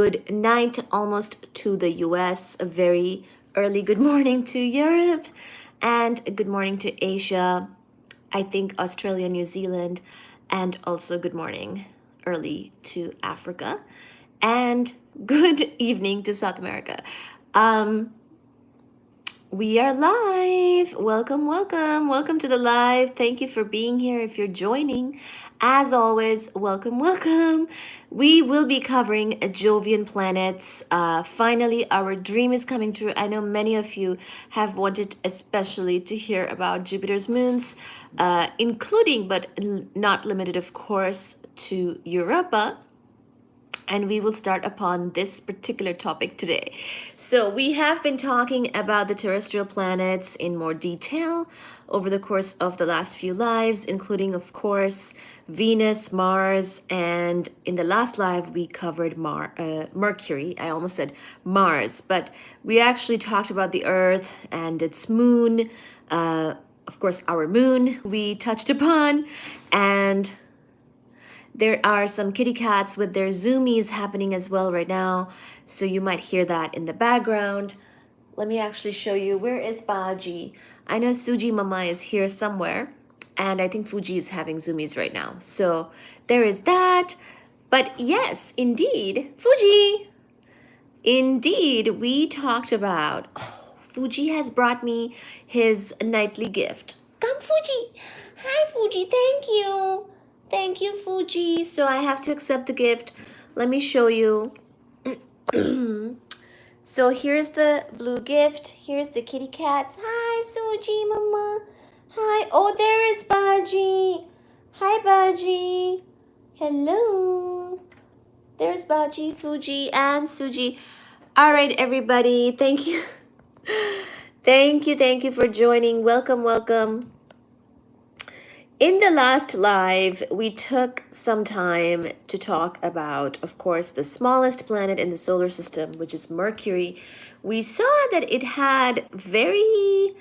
Good night almost to the US, a very early good morning to Europe, and a good morning to Asia, I think Australia, New Zealand, and also good morning early to Africa, and good evening to South America. Um, we are live. Welcome, welcome, welcome to the live. Thank you for being here. If you're joining, as always, welcome, welcome. We will be covering Jovian planets. Finally, our dream is coming true. I know many of you have wanted, especially, to hear about Jupiter's moons, including but not limited, of course, to Europa, and we will start upon this particular topic today. So, we have been talking about the terrestrial planets in more detail over the course of the last few lives, including, of course, Venus, Mars, and in the last live, we covered Mercury. I almost said Mars, but we actually talked about the Earth and its moon. Of course, our moon we touched upon, and there are some kitty cats with their zoomies happening as well right now, so you might hear that in the background. Let me actually show you. Where is Baji? I know Suji Mama is here somewhere, and I think Fuji is having zoomies right now. So there is that. But yes, indeed, Fuji. Indeed, we talked about. Oh, Fuji has brought me his nightly gift. Come, Fuji. Hi, Fuji. Thank you. Thank you, Fuji. So I have to accept the gift. Let me show you. So here's the blue gift. Here's the kitty cats. Hi, Suji Mama. Hi. Oh, there is Baji. Hi, Baji. Hello. There's Baji, Fuji, and Suji. All right, everybody. Thank you. Thank you for joining. Welcome, welcome. In the last live, we took some time to talk about, of course, the smallest planet in the solar system, which is Mercury. We saw that it had very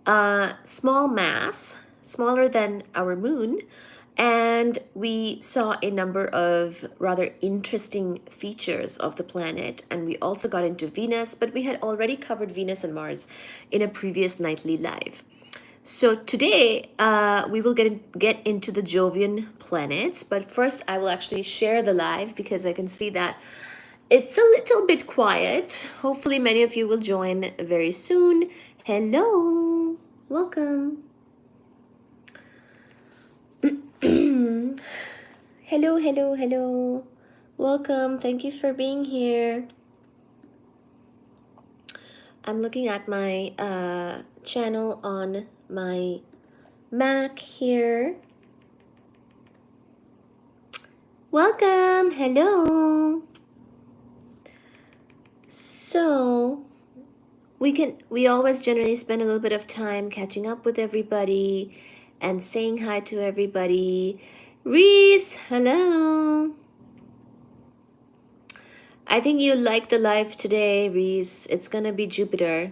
small mass, smaller than our moon, and we saw a number of rather interesting features of the planet, and we also got into Venus, but we had already covered Venus and Mars in a previous nightly live. So today we will get into the Jovian planets, but first I will actually share the live because I can see that it's a little bit quiet. Hopefully many of you will join very soon. Hello, welcome. Hello, hello, hello. Welcome, thank you for being here. I'm looking at my channel on my Mac here. Welcome, hello. So we always generally spend a little bit of time catching up with everybody and saying hi to everybody. Reese, hello. I think you like the live today, Reese. It's gonna be Jupiter.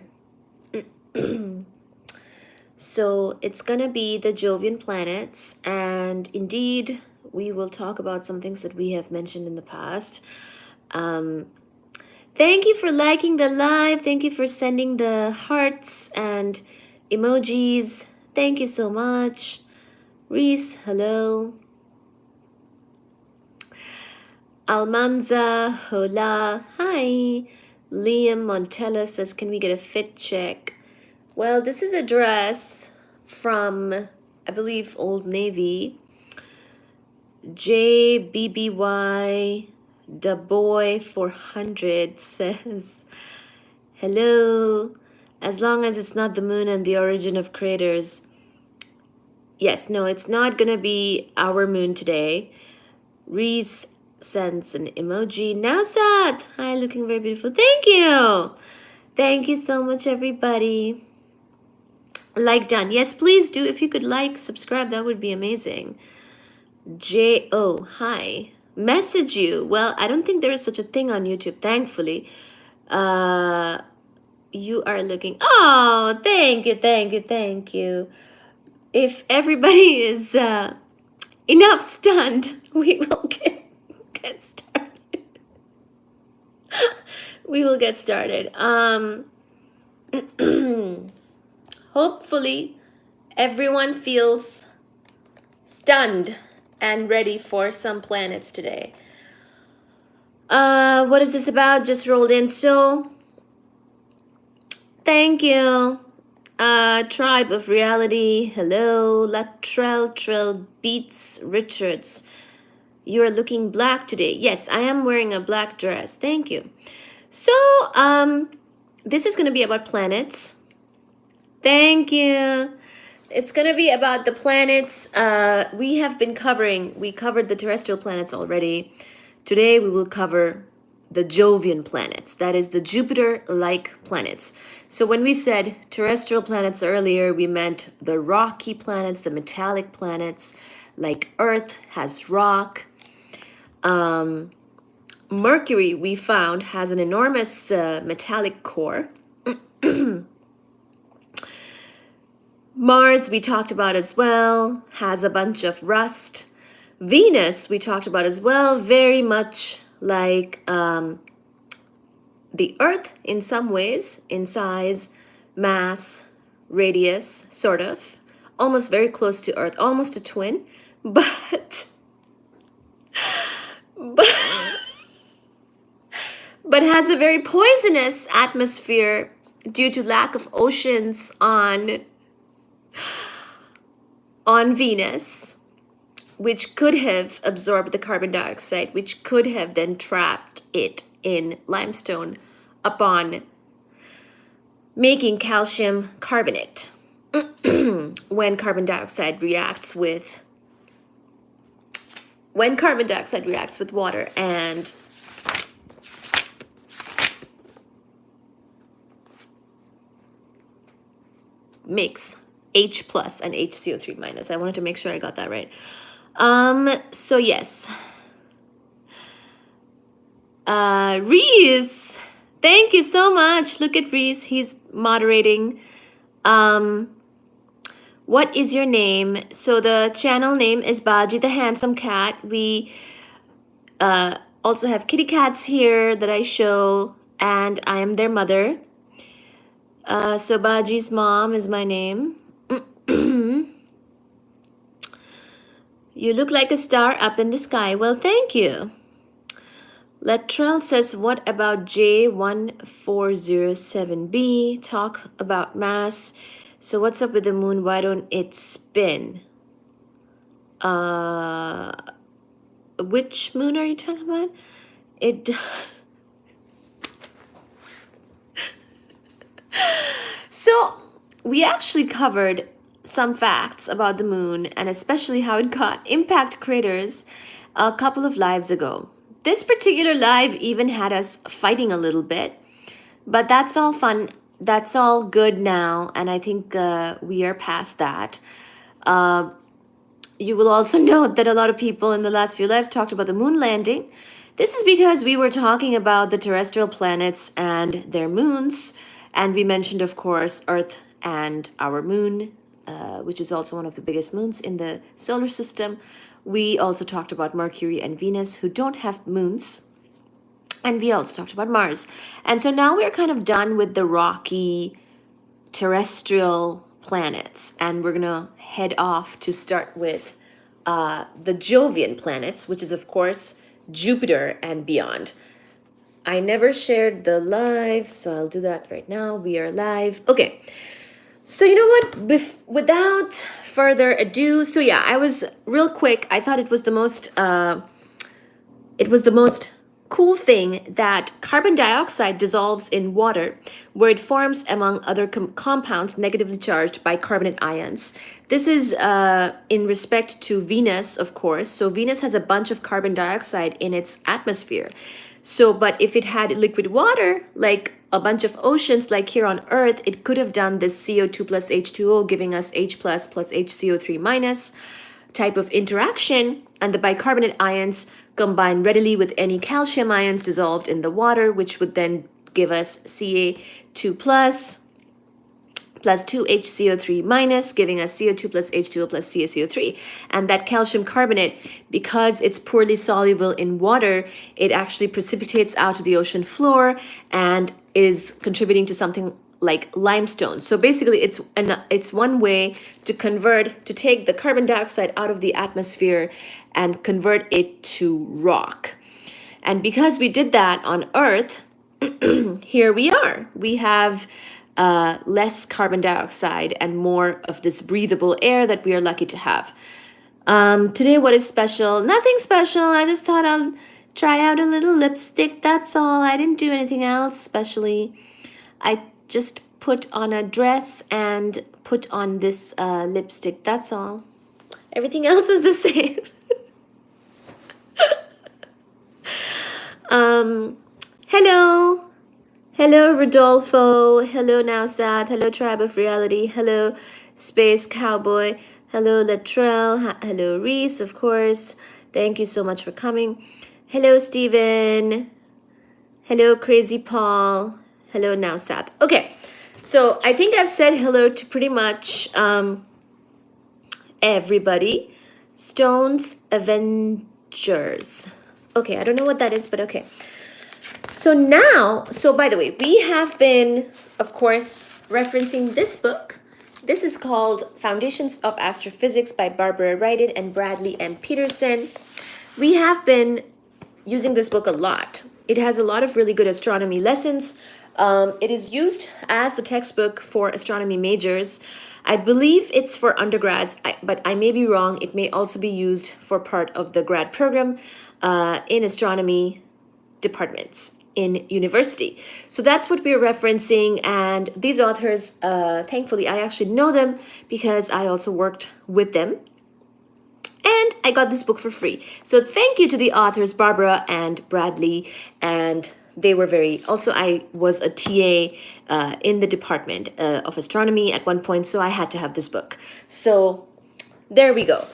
So it's gonna be the Jovian planets, and indeed we will talk about some things that we have mentioned in the past. Thank you for liking the live. Thank you for sending the hearts and emojis. Thank you so much. Reese, hello. Almanza, hola, hi. Liam Montella says, can we get a fit check? Well, this is a dress from, I believe, Old Navy. JBBY, the boy 400 says, hello. As long as it's not the moon and the origin of craters. Yes, no, it's not gonna be our moon today. Reese sends an emoji. Nausat, hi, looking very beautiful. Thank you. Thank you so much, everybody. Like done. Yes, please do. If you could like, subscribe, that would be amazing. J.O. Hi. Message you. Well, I don't think there is such a thing on YouTube, thankfully. You are looking. Oh, thank you, thank you, thank you. If everybody is enough stunned, we will get started. We will get started. Hopefully, everyone feels stunned and ready for some planets today. What is this about? Just rolled in. So, thank you. Tribe of Reality. Hello. Latrell Trill Beats Richards. You are looking black today. Yes, I am wearing a black dress. Thank you. So, this is going to be about planets. Thank you. It's going to be about the planets we covered the terrestrial planets already. Today we will cover the Jovian planets, that is the Jupiter-like planets. So when we said terrestrial planets earlier, we meant the rocky planets, the metallic planets, like Earth has rock. Mercury, we found, has an enormous metallic core. Mars, we talked about as well, has a bunch of rust. Venus, we talked about as well, very much like the Earth in some ways, in size, mass, radius, sort of. Almost very close to Earth, almost a twin, but has a very poisonous atmosphere due to lack of oceans on Venus, which could have absorbed the carbon dioxide, which could have then trapped it in limestone upon making calcium carbonate when carbon dioxide reacts with water and makes H plus and HCO3 minus. I wanted to make sure I got that right. So yes. Reese, thank you so much. Look at Reese, he's moderating. What is your name? So the channel name is Baji the Handsome Cat. We also have kitty cats here that I show, and I am their mother. So Baji's mom is my name. You look like a star up in the sky. Well, thank you. Latrell says, what about J1407b? Talk about mass. So what's up with the moon? Why don't it spin? Which moon are you talking about? It... So we actually covered some facts about the moon and especially how it got impact craters a couple of lives ago. This particular live even had us fighting a little bit, but that's all fun. That's all good now, and I think we are past that. You will also note that a lot of people in the last few lives talked about the moon landing. This is because we were talking about the terrestrial planets and their moons, and we mentioned, of course, Earth and our moon, which is also one of the biggest moons in the solar system. We also talked about Mercury and Venus, who don't have moons. And we also talked about Mars. And so now we're kind of done with the rocky terrestrial planets. And we're going to head off to start with the Jovian planets, which is, of course, Jupiter and beyond. I never shared the live, so I'll do that right now. We are live. Okay. So you know what? Without further ado, so yeah, I was real quick. I thought it was the most cool thing that carbon dioxide dissolves in water, where it forms among other compounds negatively charged bicarbonate ions. This is in respect to Venus, of course. So Venus has a bunch of carbon dioxide in its atmosphere. So, but if it had liquid water, like a bunch of oceans, like here on Earth, it could have done this CO2 plus H2O, giving us H plus HCO3 minus type of interaction. And the bicarbonate ions combine readily with any calcium ions dissolved in the water, which would then give us Ca2 plus plus 2HCO3 minus, giving us CO2 plus H2O plus CaCO3. And that calcium carbonate, because it's poorly soluble in water, it actually precipitates out to the ocean floor and is contributing to something like limestone. So basically it's one way to take the carbon dioxide out of the atmosphere and convert it to rock. And because we did that on Earth, here we are. We have less carbon dioxide and more of this breathable air that we are lucky to have. Today, what is special? Nothing special. I just thought I'll try out a little lipstick. That's all. I didn't do anything else specially. I just put on a dress and put on this lipstick. That's all. Everything else is the same. Hello. Hello, Rodolfo. Hello, Nausad. Hello, Tribe of Reality. Hello, Space Cowboy. Hello, Latrell. Hello, Reese, of course. Thank you so much for coming. Hello, Steven. Hello, Crazy Paul. Hello, Nausad. Okay, so I think I've said hello to pretty much everybody. Stones Avengers. Okay, I don't know what that is, but okay. So by the way, we have been, of course, referencing this book. This is called Foundations of Astrophysics by Barbara Ryden and Bradley M. Peterson. We have been using this book a lot. It has a lot of really good astronomy lessons. It is used as the textbook for astronomy majors. I believe it's for undergrads, but I may be wrong. It may also be used for part of the grad program in astronomy departments in university. So that's what we're referencing. And these authors, thankfully, I actually know them because I also worked with them. And I got this book for free. So thank you to the authors, Barbara and Bradley. And they were also, I was a TA in the department of astronomy at one point. So I had to have this book. So there we go.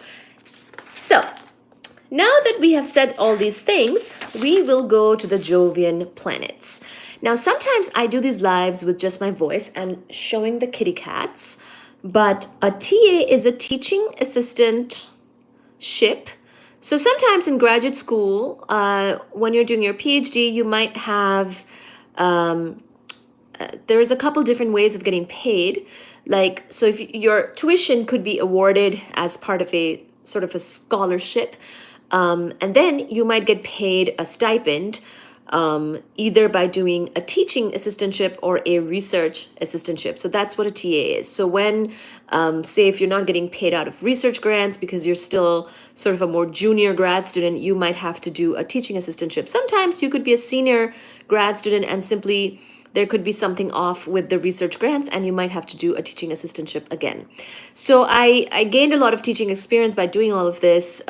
So now that we have said all these things, we will go to the Jovian planets. Now, sometimes I do these lives with just my voice and showing the kitty cats, but a TA is a teaching assistant ship. So sometimes in graduate school, when you're doing your PhD, you might have, there's a couple different ways of getting paid. Like, so if your tuition could be awarded as part of a sort of a scholarship, and then you might get paid a stipend, either by doing a teaching assistantship or a research assistantship. So that's what a TA is. So when, say, if you're not getting paid out of research grants because you're still sort of a more junior grad student, you might have to do a teaching assistantship. Sometimes you could be a senior grad student and simply there could be something off with the research grants and you might have to do a teaching assistantship again. So I gained a lot of teaching experience by doing all of this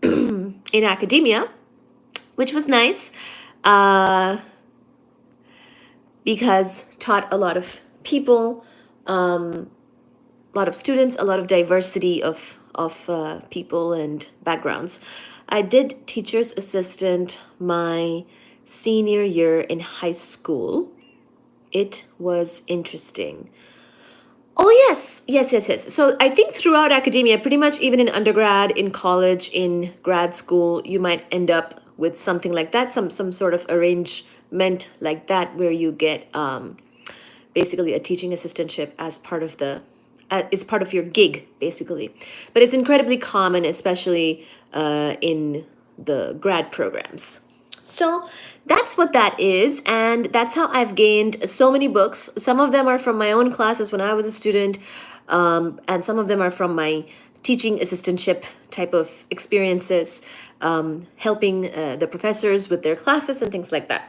in academia, which was nice because taught a lot of people, a lot of students, a lot of diversity of people and backgrounds. I did teacher's assistant my senior year in high school. It was interesting. Oh, yes. So I think throughout academia, pretty much even in undergrad, in college, in grad school, you might end up with something like that, some sort of arrangement like that, where you get basically a teaching assistantship as part of is part of your gig, basically. But it's incredibly common, especially in the grad programs. So that's what that is, and that's how I've gained so many books. Some of them are from my own classes when I was a student, and some of them are from my teaching assistantship type of experiences, helping the professors with their classes and things like that.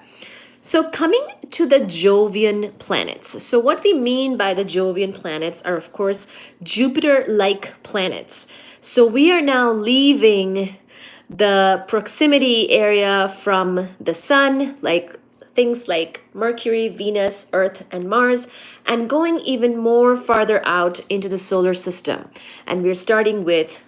So coming to the Jovian planets. So what we mean by the Jovian planets are, of course, Jupiter-like planets. So we are now leaving the proximity area from the sun, like things like Mercury, Venus, Earth, and Mars, and going even more farther out into the solar system. And we're starting with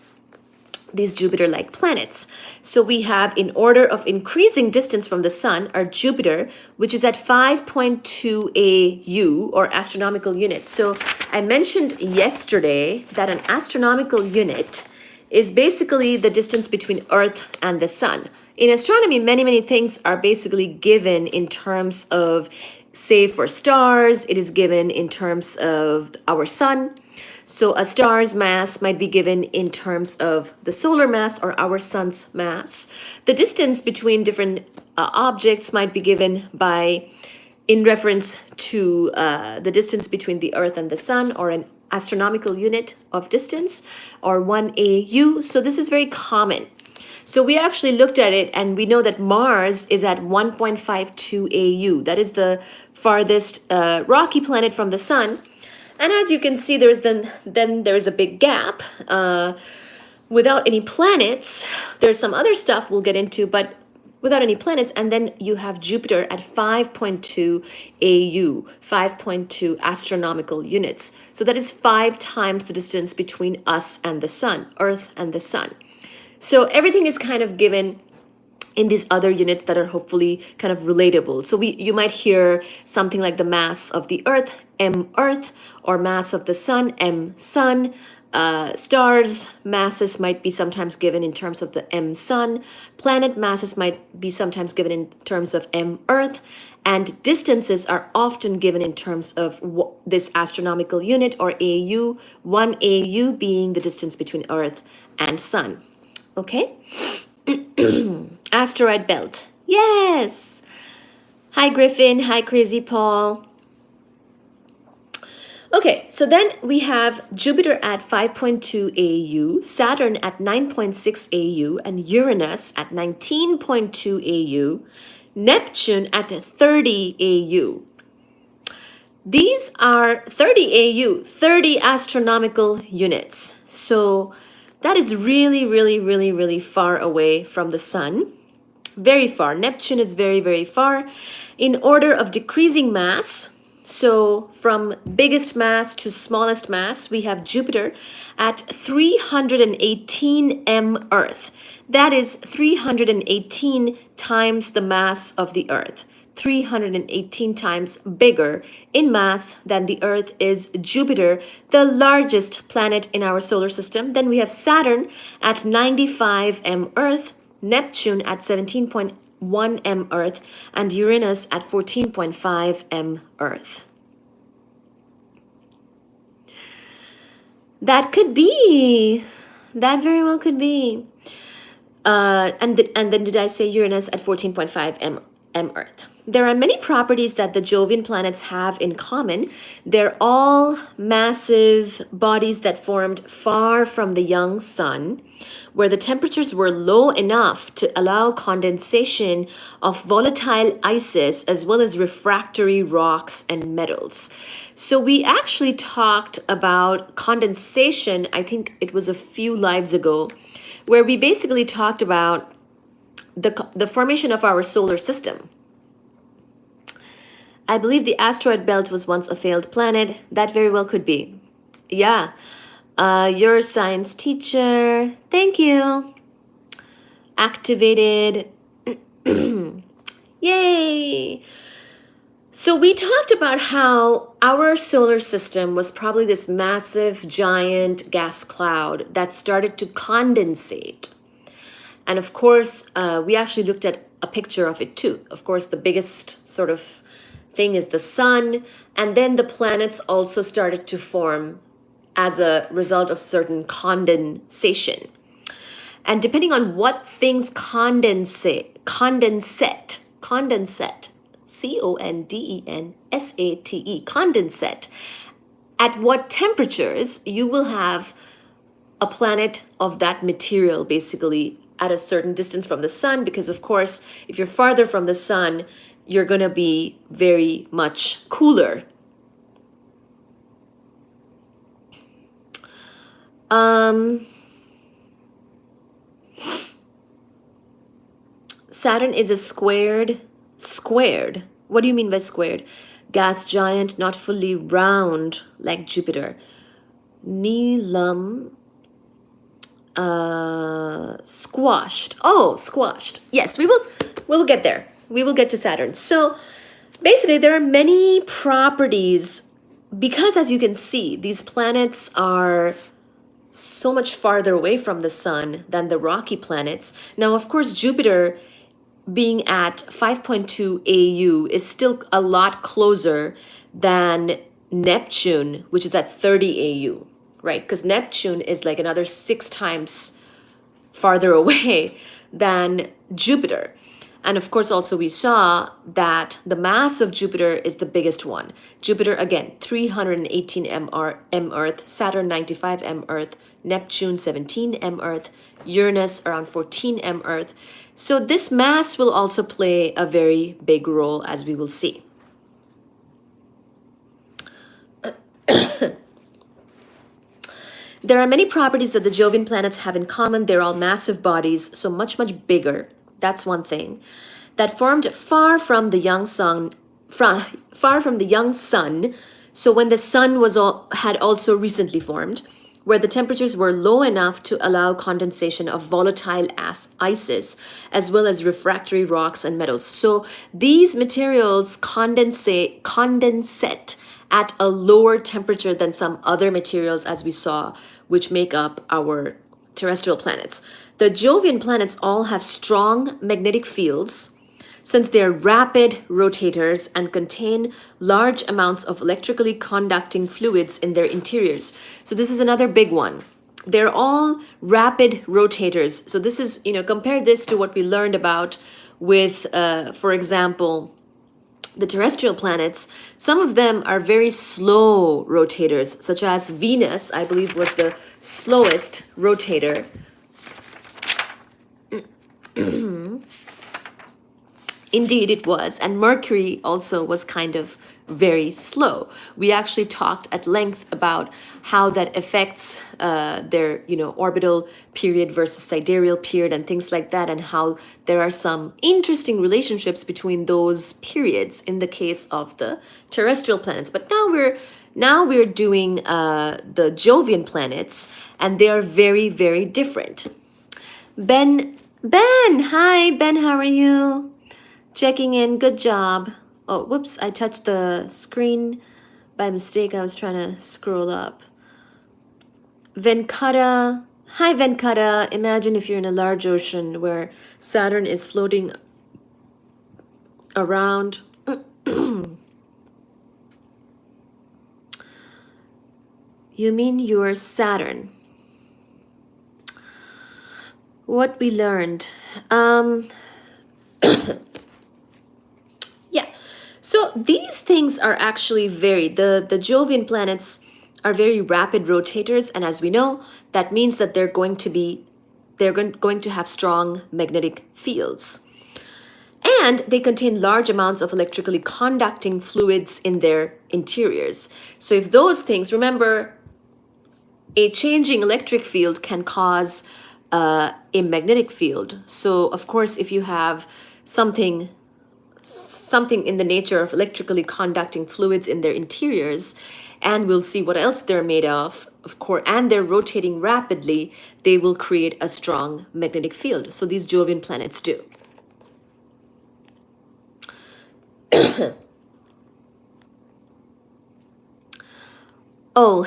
these Jupiter-like planets. So we have, in order of increasing distance from the sun, our Jupiter, which is at 5.2 AU, or astronomical units. So I mentioned yesterday that an astronomical unit is basically the distance between Earth and the sun. In astronomy, many things are basically given in terms of, say, for stars, it is given in terms of our sun. So a star's mass might be given in terms of the solar mass or our sun's mass. The distance between different objects might be given by, in reference to the distance between the Earth and the sun, or an astronomical unit of distance, or 1 AU. So this is very common. So we actually looked at it, and we know that Mars is at 1.52 AU. That is the farthest rocky planet from the sun. And as you can see, there's there's a big gap without any planets. There's some other stuff we'll get into, but without any planets. And then you have Jupiter at 5.2 AU, 5.2 astronomical units. So that is 5 times the distance between us and the sun, Earth and the sun. So everything is kind of given in these other units that are hopefully kind of relatable. So you might hear something like the mass of the Earth, m Earth, or mass of the sun, m Sun. Stars masses might be sometimes given in terms of the m Sun. Planet masses might be sometimes given in terms of m Earth. And distances are often given in terms of this astronomical unit, or AU, 1 AU being the distance between Earth and Sun. Okay? Asteroid belt. Yes. Hi, Griffin. Hi, Crazy Paul. Okay, so then we have Jupiter at 5.2 AU, Saturn at 9.6 AU, and Uranus at 19.2 AU, Neptune at 30 AU. These are 30 AU, 30 astronomical units. So that is really far away from the sun. Very far. Neptune is very far. In order of decreasing mass, so from biggest mass to smallest mass, we have Jupiter at 318 m Earth. That is 318 times the mass of the Earth. 318 times bigger in mass than the Earth is Jupiter, the largest planet in our solar system. Then we have Saturn at 95 m Earth, Neptune at 17.1 m Earth, and Uranus at 14.5 m Earth. That could be. That very well could be. And then did I say Uranus at 14.5 m Earth? There are many properties that the Jovian planets have in common. They're all massive bodies that formed far from the young sun, where the temperatures were low enough to allow condensation of volatile ices as well as refractory rocks and metals. So we actually talked about condensation, I think it was a few lives ago, where we basically talked about the formation of our solar system. I believe the asteroid belt was once a failed planet. That very well could be. Yeah. You're a science teacher. Thank you. Activated. Yay. So we talked about how our solar system was probably this massive, giant gas cloud that started to condensate. And of course, we actually looked at a picture of it too. Of course, the biggest sort of thing is the sun, and then the planets also started to form as a result of certain condensation. And depending on what things condensate, condensate, at what temperatures you will have a planet of that material, basically at a certain distance from the sun, because of course, if you're farther from the sun, you're going to be very much cooler. Saturn is a squared. What do you mean by squared? Gas giant, not fully round like Jupiter. Neelam squashed. Oh, squashed. Yes, we'll get there. We will get to Saturn. So basically there are many properties because, as you can see, these planets are so much farther away from the sun than the rocky planets. Now, of course, Jupiter being at 5.2 AU is still a lot closer than Neptune, which is at 30 AU, right? Because Neptune is like another 6 times farther away than Jupiter. And of course, also we saw that the mass of Jupiter is the biggest one. Jupiter, again, 318 M Earth, Saturn 95 M Earth, Neptune 17 M Earth, Uranus around 14 M Earth. So this mass will also play a very big role, as we will see. There are many properties that the Jovian planets have in common. They're all massive bodies, so much, much bigger. That's one thing. That formed far from the young sun, far from the young sun. So when the sun had also recently formed, where the temperatures were low enough to allow condensation of volatile ices, as well as refractory rocks and metals. So these materials condensate at a lower temperature than some other materials, as we saw, which make up our terrestrial planets. The Jovian planets all have strong magnetic fields since they are rapid rotators and contain large amounts of electrically conducting fluids in their interiors. So this is another big one. They're all rapid rotators. So this is, compare this to what we learned about with, for example, the terrestrial planets. Some of them are very slow rotators, such as Venus, I believe, was the slowest rotator. Indeed, it was. And Mercury also was kind of very slow. We actually talked at length about how that affects their, orbital period versus sidereal period and things like that, and how there are some interesting relationships between those periods in the case of the terrestrial planets. But now we're doing the Jovian planets, and they are very, very different. Ben, hi, Ben, how are you? Checking in, good job. Oh, whoops, I touched the screen by mistake. I was trying to scroll up. Venkata, hi Venkata. Imagine if you're in a large ocean where Saturn is floating around. You mean you're Saturn? What we learned. Yeah, so these things are actually the Jovian planets are very rapid rotators, and as we know, that means that they're going to have strong magnetic fields. And they contain large amounts of electrically conducting fluids in their interiors. So if those things, remember, a changing electric field can cause a magnetic field. So of course, if you have something in the nature of electrically conducting fluids in their interiors, and we'll see what else they're made of course, and they're rotating rapidly, they will create a strong magnetic field. So these Jovian planets do. Oh,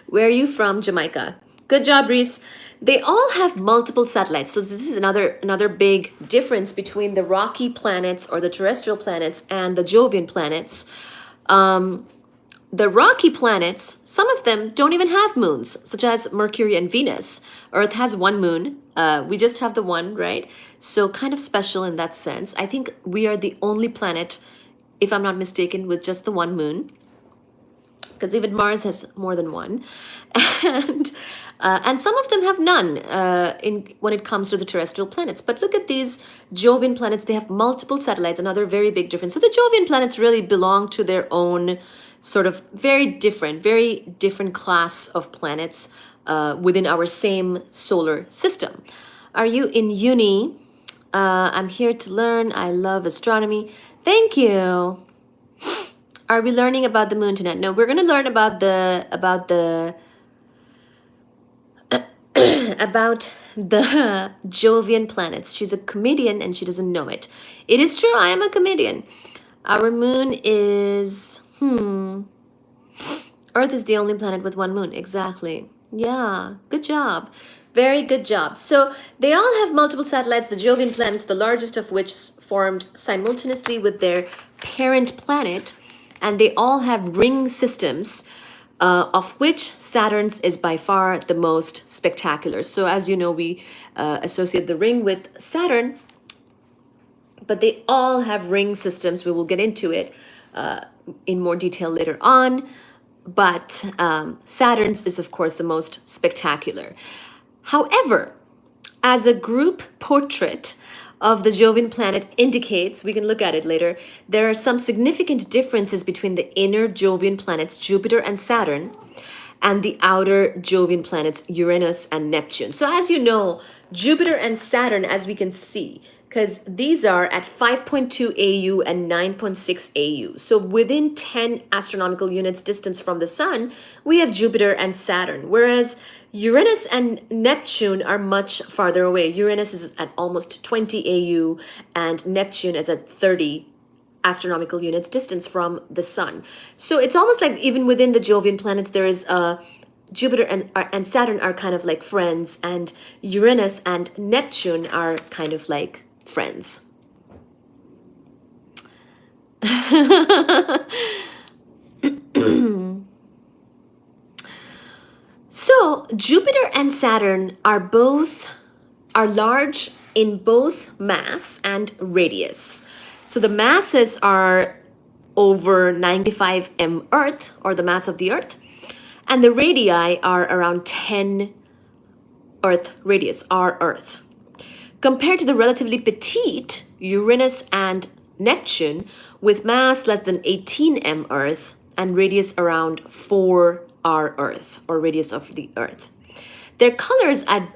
where are you from? Jamaica. Good job, Reese. They all have multiple satellites. So this is another big difference between the rocky planets or the terrestrial planets and the Jovian planets. The rocky planets, some of them don't even have moons, such as Mercury and Venus. Earth has one moon. We just have the one, right? So kind of special in that sense. I think we are the only planet, if I'm not mistaken, with just the one moon, because even Mars has more than one, and some of them have none when it comes to the terrestrial planets. But look at these Jovian planets; they have multiple satellites. Another very big difference. So the Jovian planets really belong to their own sort of very different class of planets within our same solar system. Are you in uni? I'm here to learn. I love astronomy. Thank you. Are we learning about the moon tonight? No, we're going to learn about the about the Jovian planets. She's a comedian and she doesn't know it. It is true, I am a comedian. Our moon is, Earth is the only planet with one moon. Exactly. Yeah, good job. Very good job. So they all have multiple satellites, the Jovian planets, the largest of which formed simultaneously with their parent planet, and they all have ring systems, of which Saturn's is by far the most spectacular. So as you know, we associate the ring with Saturn, but they all have ring systems. We will get into it in more detail later on. But Saturn's is, of course, the most spectacular. However, as a group portrait of the Jovian planet indicates, we can look at it later, there are some significant differences between the inner Jovian planets, Jupiter and Saturn, and the outer Jovian planets, Uranus and Neptune. So as you know, Jupiter and Saturn, as we can see, because these are at 5.2 AU and 9.6 AU. So within 10 astronomical units distance from the sun, we have Jupiter and Saturn, whereas Uranus and Neptune are much farther away. Uranus is at almost 20 AU and Neptune is at 30 astronomical units distance from the sun. So it's almost like even within the Jovian planets, there is Jupiter and Saturn are kind of like friends, and Uranus and Neptune are kind of like friends. So Jupiter and Saturn are large in both mass and radius. So the masses are over 95 m Earth, or the mass of the Earth, and the radii are around 10 Earth radius, our Earth. Compared to the relatively petite Uranus and Neptune, with mass less than 18 m Earth and radius around 4 our Earth, or radius of the Earth. Their colors at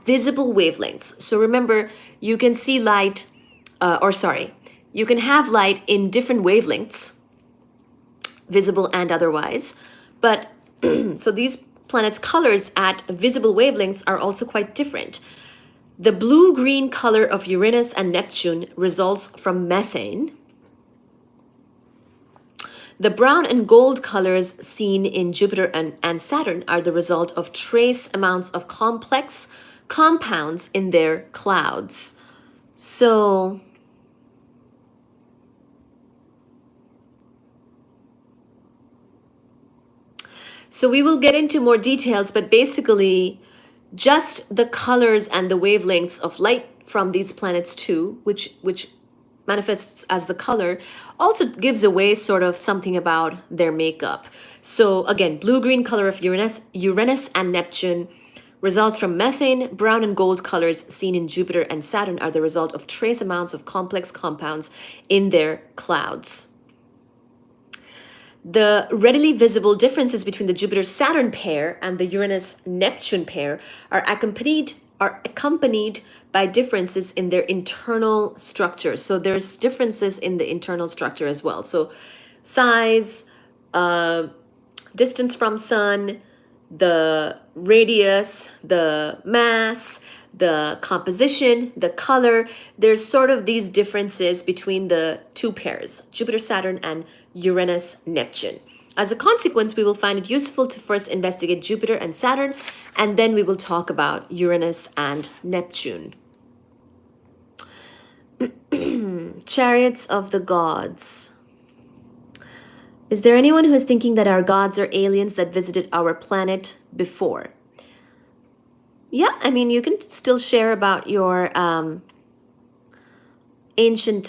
visible wavelengths. So remember, you can see light, you can have light in different wavelengths, visible and otherwise. But so these planets' colors at visible wavelengths are also quite different. The blue-green color of Uranus and Neptune results from methane. The brown and gold colors seen in Jupiter and Saturn are the result of trace amounts of complex compounds in their clouds. So we will get into more details, but basically just the colors and the wavelengths of light from these planets too, which manifests as the color, also gives away sort of something about their makeup. So again, blue-green color of Uranus and Neptune results from methane. Brown and gold colors seen in Jupiter and Saturn are the result of trace amounts of complex compounds in their clouds. The readily visible differences between the Jupiter-Saturn pair and the Uranus-Neptune pair are accompanied by differences in their internal structure. So there's differences in the internal structure as well. So size, distance from sun, the radius, the mass, the composition, the color. There's sort of these differences between the two pairs, Jupiter-Saturn and Uranus-Neptune. As a consequence, we will find it useful to first investigate Jupiter and Saturn, and then we will talk about Uranus and Neptune. Chariots of the gods. Is there anyone who is thinking that our gods are aliens that visited our planet before? Yeah, I mean, you can still share about your ancient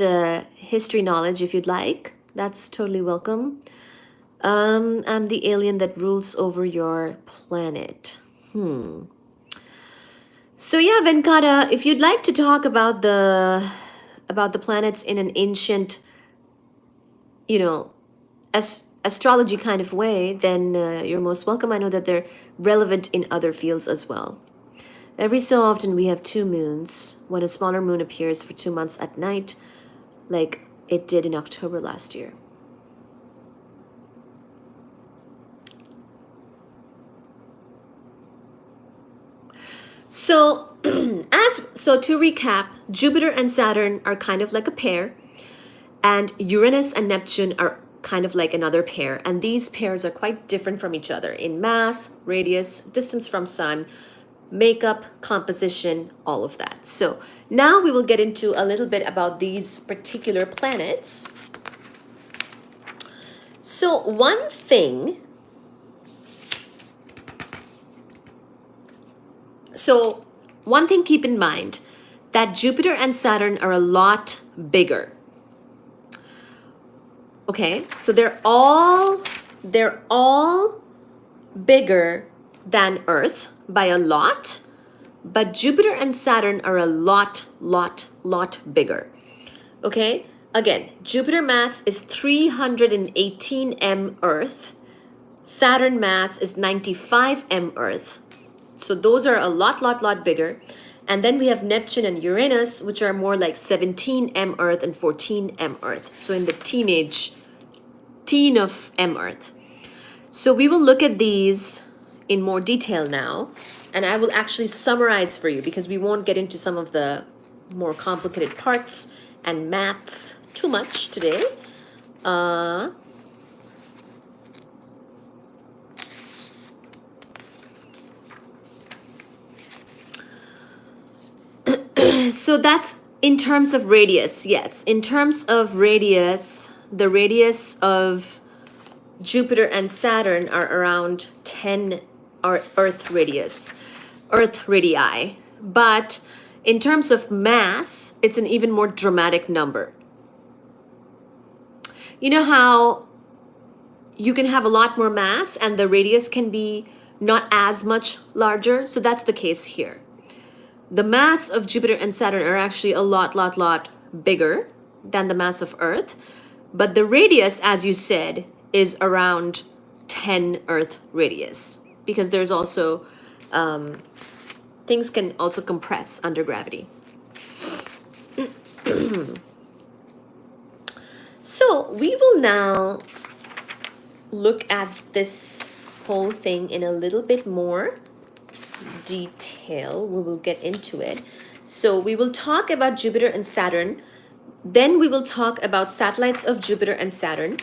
history knowledge if you'd like. That's totally welcome. I'm the alien that rules over your planet. So yeah, Venkata, if you'd like to talk about the planets in an ancient, astrology kind of way, then you're most welcome. I know that they're relevant in other fields as well. Every so often we have two moons, when a smaller moon appears for 2 months at night, like it did in October last year. So, so to recap, Jupiter and Saturn are kind of like a pair, and Uranus and Neptune are kind of like another pair. And these pairs are quite different from each other in mass, radius, distance from Sun, makeup, composition, all of that. So now we will get into a little bit about these particular planets. So one thing, keep in mind that Jupiter and Saturn are a lot bigger. Okay, so they're all bigger than Earth by a lot, but Jupiter and Saturn are a lot bigger. Okay, again, Jupiter mass is 318 m Earth, Saturn mass is 95 m Earth. So those are a lot bigger. And then we have Neptune and Uranus, which are more like 17 m Earth and 14 m Earth. So in the teen of m Earth. So we will look at these in more detail now. And I will actually summarize for you because we won't get into some of the more complicated parts and maths too much today. So that's in terms of radius, yes. In terms of radius, the radius of Jupiter and Saturn are around 10 Earth radii. But in terms of mass, it's an even more dramatic number. You know how you can have a lot more mass and the radius can be not as much larger? So that's the case here. The mass of Jupiter and Saturn are actually a lot bigger than the mass of Earth. But the radius, as you said, is around 10 Earth radius. Because there's also, things can also compress under gravity. So we will now look at this whole thing in a little bit more detail. We will get into it. So we will talk about Jupiter and Saturn. Then we will talk about satellites of Jupiter and Saturn.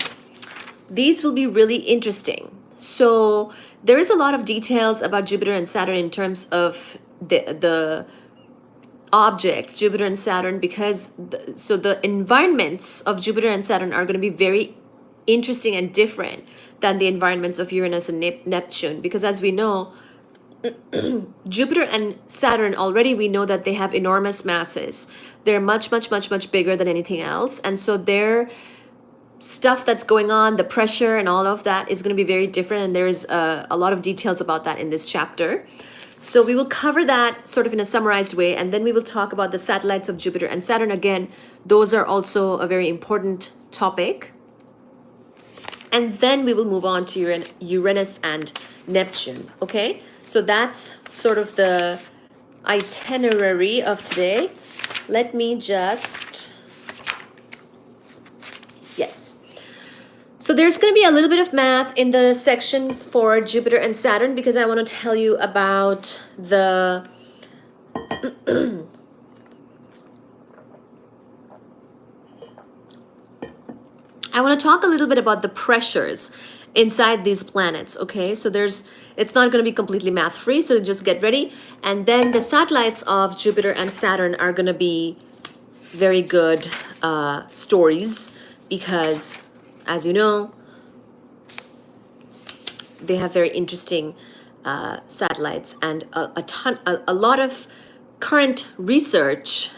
These will be really interesting. So there is a lot of details about Jupiter and Saturn in terms of the objects, Jupiter and Saturn, because the environments of Jupiter and Saturn are going to be very interesting and different than the environments of Uranus and Neptune. Because as we know, Jupiter and Saturn, already we know that they have enormous masses. They're much bigger than anything else. And so their stuff that's going on, the pressure and all of that is going to be very different. And there's a lot of details about that in this chapter. So we will cover that sort of in a summarized way. And then we will talk about the satellites of Jupiter and Saturn. Again, those are also a very important topic. And then we will move on to Uranus and Neptune. Okay? So that's sort of the itinerary of today. Let me just, yes. So there's going to be a little bit of math in the section for Jupiter and Saturn because I want to tell you about the I want to talk a little bit about the pressures inside these planets, okay? So it's not going to be completely math free, so just get ready. And then the satellites of Jupiter and Saturn are going to be very good stories because, as you know, they have very interesting satellites and a lot of current research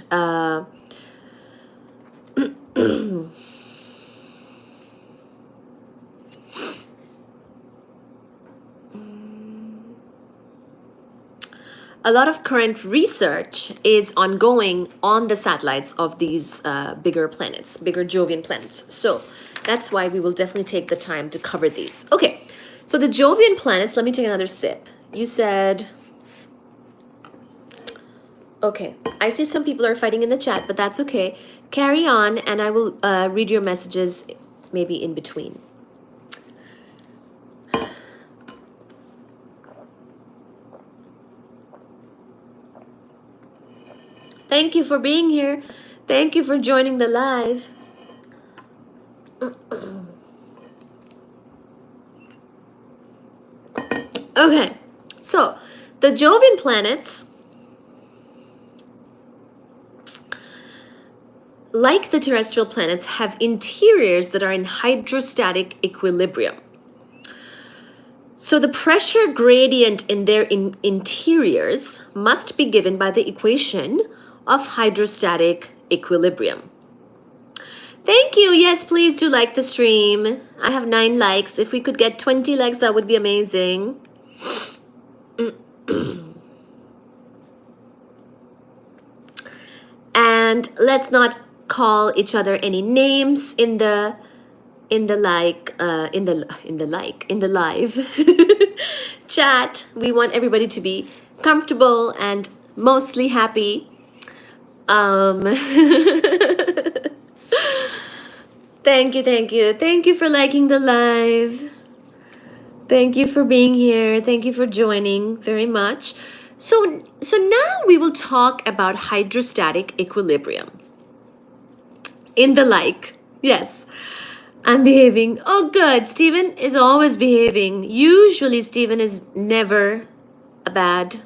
a lot of current research is ongoing on the satellites of these bigger planets, bigger Jovian planets. So that's why we will definitely take the time to cover these. Okay, so the Jovian planets, let me take another sip. You said, okay, I see some people are fighting in the chat, but that's okay. Carry on and I will read your messages maybe in between. Thank you for being here. Thank you for joining the live. Okay, so the Jovian planets, like the terrestrial planets, have interiors that are in hydrostatic equilibrium. So the pressure gradient in their interiors must be given by the equation of hydrostatic equilibrium. Thank you. Yes, please do like the stream. I have 9 likes. If we could get 20 likes, that would be amazing. And let's not call each other any names in the live chat. We want everybody to be comfortable and mostly happy. Thank you for liking the live. Thank you for being here. Thank you for joining very much. So now we will talk about hydrostatic equilibrium. In the like, yes, I'm behaving. Oh, good. Stephen is always behaving. Usually Stephen is never a bad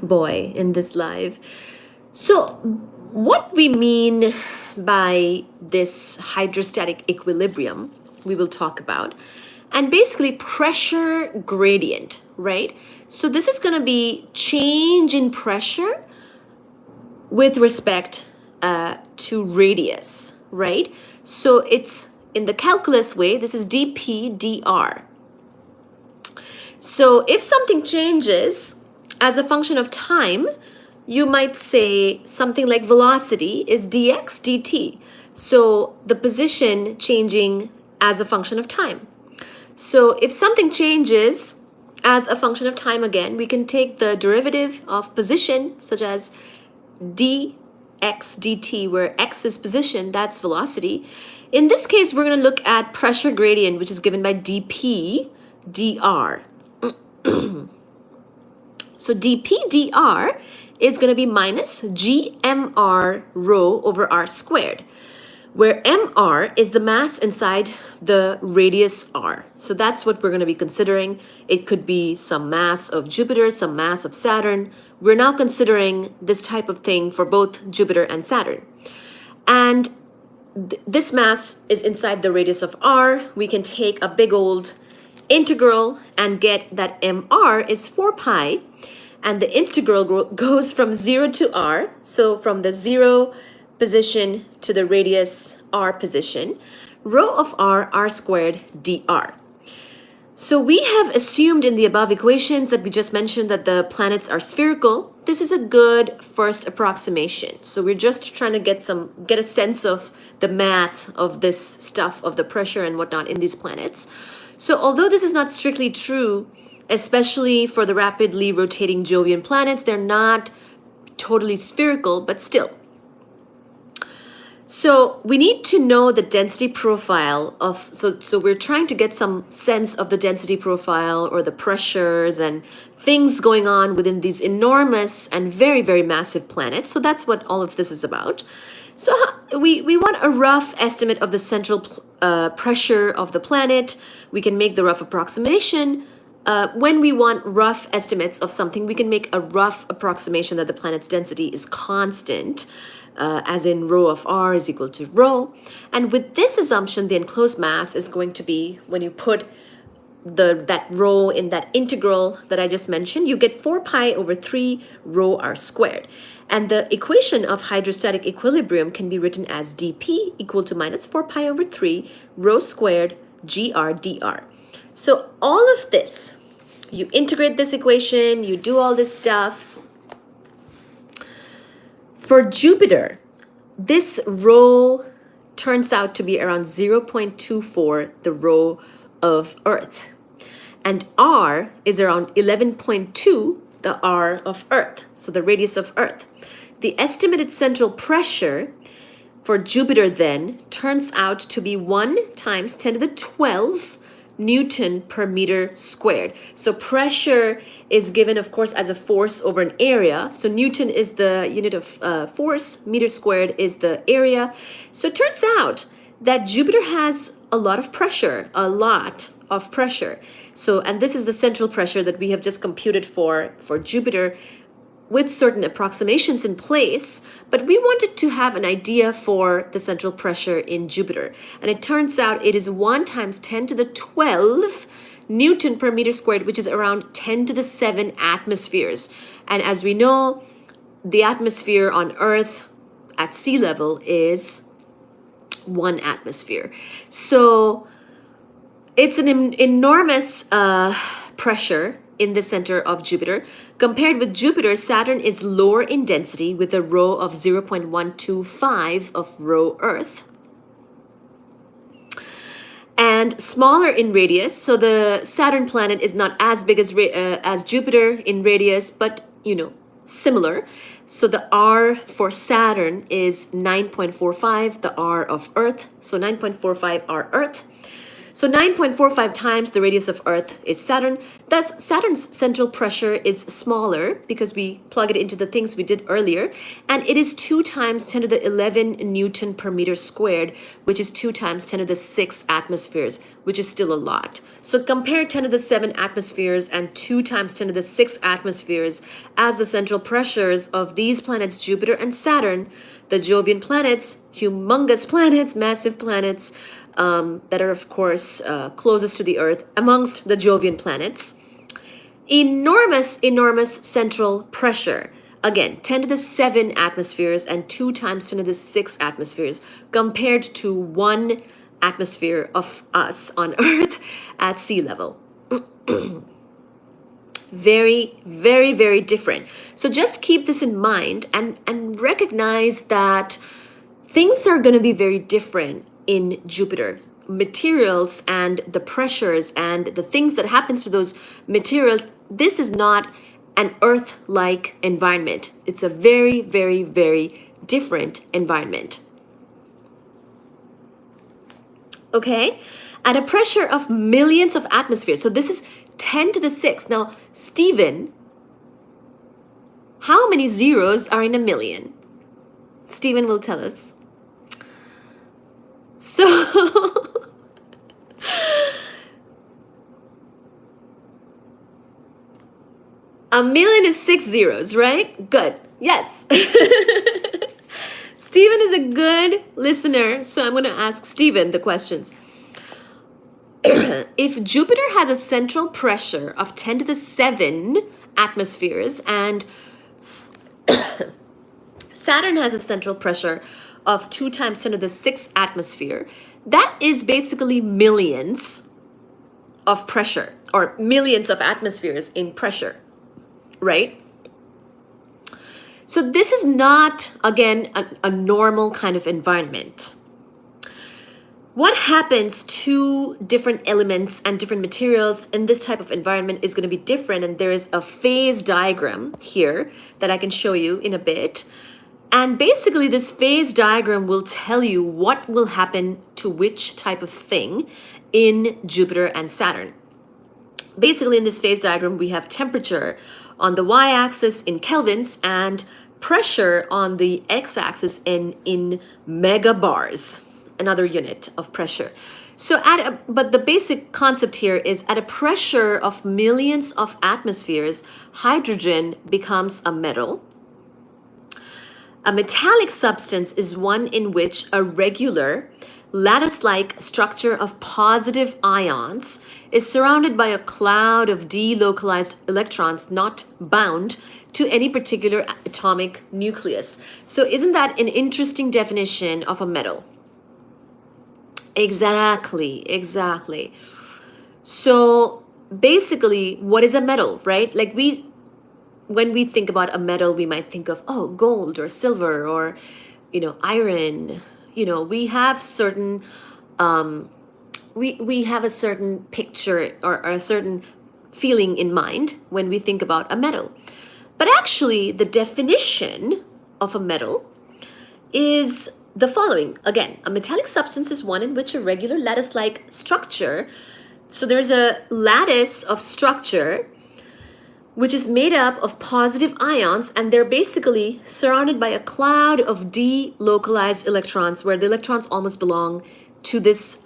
boy in this live. So what we mean by this hydrostatic equilibrium, we will talk about, and basically pressure gradient, right? So this is going to be change in pressure with respect to radius, right? So it's in the calculus way, this is dp dr. So if something changes as a function of time, you might say something like velocity is dx dt. So the position changing as a function of time. So if something changes as a function of time, again, we can take the derivative of position, such as dx dt, where x is position, that's velocity. In this case, we're going to look at pressure gradient, which is given by dp dr. So dp dr is going to be minus gmr rho over r squared, where mr is the mass inside the radius r. So that's what we're going to be considering. It could be some mass of Jupiter, some mass of Saturn. We're now considering this type of thing for both Jupiter and Saturn. And this mass is inside the radius of r. We can take a big old integral and get that mr is 4 pi. And the integral goes from 0 to r. So from the 0 position to the radius r position, rho of r squared dr. So we have assumed in the above equations that we just mentioned that the planets are spherical. This is a good first approximation. So we're just trying to get a sense of the math of this stuff, of the pressure and whatnot in these planets. So although this is not strictly true, especially for the rapidly rotating Jovian planets, they're not totally spherical, but still. So we need to know the density profile of, so we're trying to get some sense of the density profile or the pressures and things going on within these enormous and very, very massive planets. So that's what all of this is about. So we want a rough estimate of the central pressure of the planet. We can make the rough approximation. When we want rough estimates of something, we can make a rough approximation that the planet's density is constant, as in rho of r is equal to rho. And with this assumption, the enclosed mass is going to be, when you put that rho in that integral that I just mentioned, you get 4 pi over 3 rho r squared. And the equation of hydrostatic equilibrium can be written as dp equal to minus 4 pi over 3 rho squared gr dr. So all of this, you integrate this equation, you do all this stuff. For Jupiter, this rho turns out to be around 0.24 the rho of Earth. And r is around 11.2 the r of Earth, so the radius of Earth. The estimated central pressure for Jupiter then turns out to be 1 times 10 to the 12 Newton per meter squared. So pressure is given, of course, as a force over an area. So Newton is the unit of force, meter squared is the area. So it turns out that Jupiter has a lot of pressure, a lot of pressure. So, and this is the central pressure that we have just computed for Jupiter with certain approximations in place, but we wanted to have an idea for the central pressure in Jupiter. And it turns out it is 1 times 10 to the 12 Newton per meter squared, which is around 10 to the 7 atmospheres. And as we know, the atmosphere on Earth at sea level is 1 atmosphere. So it's an enormous pressure in the center of Jupiter. Compared with Jupiter, Saturn is lower in density with a rho of 0.125 of rho Earth, and smaller in radius. So the Saturn planet is not as big as Jupiter in radius, but similar. So the R for Saturn is 9.45, the R of Earth. So 9.45 R Earth. So 9.45 times the radius of Earth is Saturn. Thus, Saturn's central pressure is smaller because we plug it into the things we did earlier. And it is 2 times 10 to the 11 Newton per meter squared, which is 2 times 10 to the 6 atmospheres, which is still a lot. So compare 10 to the 7 atmospheres and 2 times 10 to the 6 atmospheres as the central pressures of these planets, Jupiter and Saturn, the Jovian planets, humongous planets, massive planets, that are, of course, closest to the Earth amongst the Jovian planets. Enormous, enormous central pressure. Again, 10 to the 7 atmospheres and 2 times 10 to the 6 atmospheres compared to 1 atmosphere of us on Earth at sea level. Very, very, very different. So just keep this in mind and recognize that things are going to be very different in Jupiter. Materials and the pressures and the things that happens to those materials, this is not an Earth-like environment. It's a very, very, very different environment. Okay? At a pressure of millions of atmospheres, so this is 10 to the 6. Now, Stephen, how many zeros are in a million? Stephen will tell us. So, a million is 6 zeros, right? Good. Yes. Stephen is a good listener, so I'm going to ask Stephen the questions. If Jupiter has a central pressure of 10 to the 7 atmospheres and Saturn has a central pressure of 2 times 10 to the 6 atmosphere, that is basically millions of pressure or millions of atmospheres in pressure, right? So this is not, again, a normal kind of environment. What happens to different elements and different materials in this type of environment is going to be different, and there is a phase diagram here that I can show you in a bit. And basically, this phase diagram will tell you what will happen to which type of thing in Jupiter and Saturn. Basically, in this phase diagram, we have temperature on the y-axis in kelvins and pressure on the x-axis in megabars, another unit of pressure. So but the basic concept here is at a pressure of millions of atmospheres, hydrogen becomes a metal. A metallic substance is one in which a regular lattice-like structure of positive ions is surrounded by a cloud of delocalized electrons not bound to any particular atomic nucleus. So isn't that an interesting definition of a metal? Exactly, exactly. So basically, what is a metal, right? Like when we think about a metal, we might think of, oh, gold or silver or, iron. We have certain, we have a certain picture or a certain feeling in mind when we think about a metal. But actually, the definition of a metal is the following. Again, a metallic substance is one in which a regular lattice-like structure So there's a lattice of structure which is made up of positive ions, and they're basically surrounded by a cloud of delocalized electrons, where the electrons almost belong to this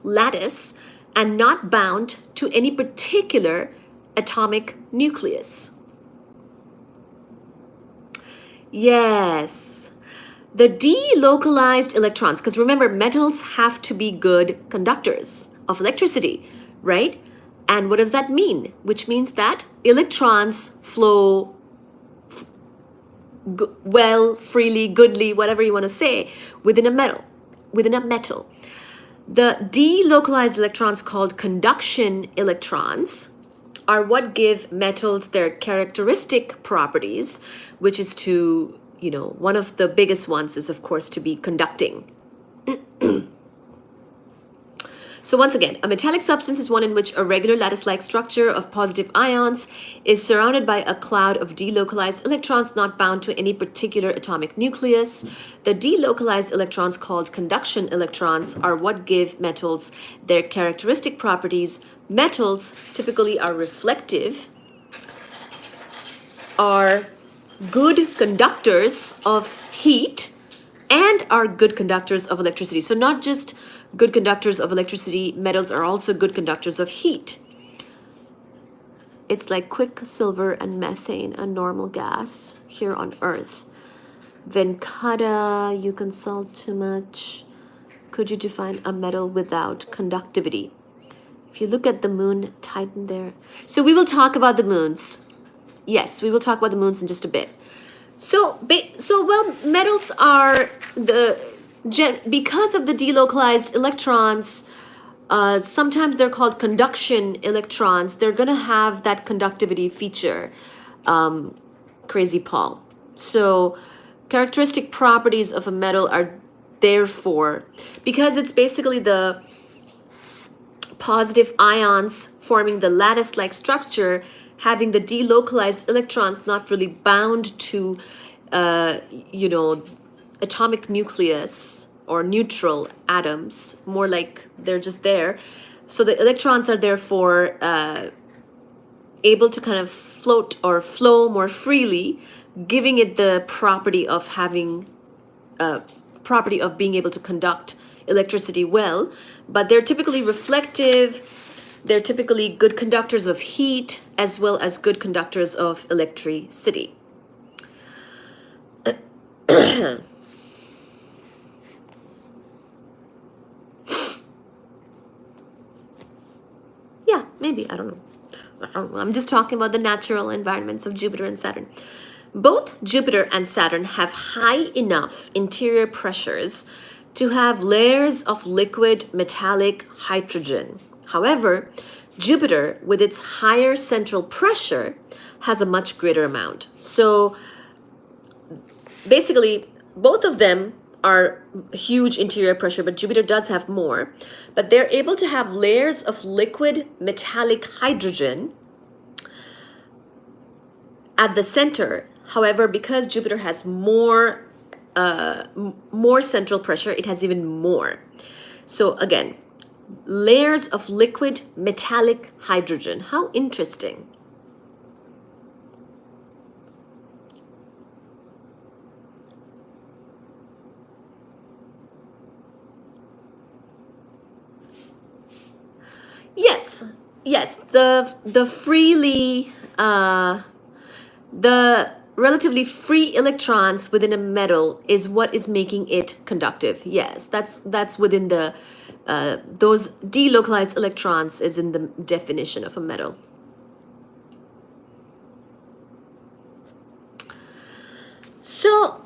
lattice and not bound to any particular atomic nucleus. Yes, the delocalized electrons, because remember, metals have to be good conductors of electricity, right? And what does that mean? Which means that electrons flow well, freely, goodly, whatever you want to say, within a metal. The delocalized electrons, called conduction electrons, are what give metals their characteristic properties, which is to, one of the biggest ones is, of course, to be conducting. So once again, a metallic substance is one in which a regular lattice-like structure of positive ions is surrounded by a cloud of delocalized electrons not bound to any particular atomic nucleus. The delocalized electrons, called conduction electrons, are what give metals their characteristic properties. Metals typically are reflective, are good conductors of heat, and are good conductors of electricity. So not just good conductors of electricity, metals are also good conductors of heat. It's like quicksilver and methane, a normal gas here on Earth. Venkata, you consult too much. Could you define a metal without conductivity? If you look at the moon, Titan there. So we will talk about the moons. Yes, we will talk about the moons in just a bit. So metals are because of the delocalized electrons, sometimes they're called conduction electrons. They're going to have that conductivity feature, Crazy Paul. So characteristic properties of a metal are therefore, because it's basically the positive ions forming the lattice-like structure, having the delocalized electrons not really bound to, atomic nucleus or neutral atoms, more like they're just there. So the electrons are therefore able to kind of float or flow more freely, giving it the property of having, being able to conduct electricity well. But they're typically reflective. They're typically good conductors of heat as well as good conductors of electricity. Yeah, maybe. I don't know. I'm just talking about the natural environments of Jupiter and Saturn. Both Jupiter and Saturn have high enough interior pressures to have layers of liquid metallic hydrogen. However, Jupiter, with its higher central pressure, has a much greater amount. So basically, both of them are huge interior pressure, but Jupiter does have more. But they're able to have layers of liquid metallic hydrogen at the center. However, because Jupiter has more central pressure, it has even more. So again, layers of liquid metallic hydrogen. How interesting. Yes, the freely the relatively free electrons within a metal is what is making it conductive. Yes, that's within the those delocalized electrons is in the definition of a metal. So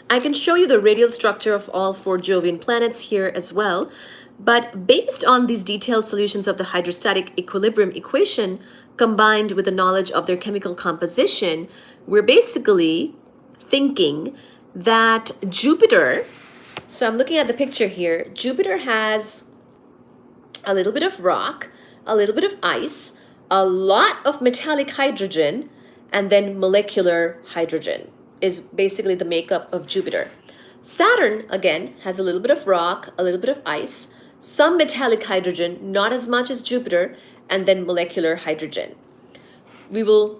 I can show you the radial structure of all 4 Jovian planets here as well. But based on these detailed solutions of the hydrostatic equilibrium equation, combined with the knowledge of their chemical composition, we're basically thinking that Jupiter, so I'm looking at the picture here, Jupiter has a little bit of rock, a little bit of ice, a lot of metallic hydrogen, and then molecular hydrogen is basically the makeup of Jupiter. Saturn, again, has a little bit of rock, a little bit of ice, some metallic hydrogen, not as much as Jupiter, and then molecular hydrogen. We will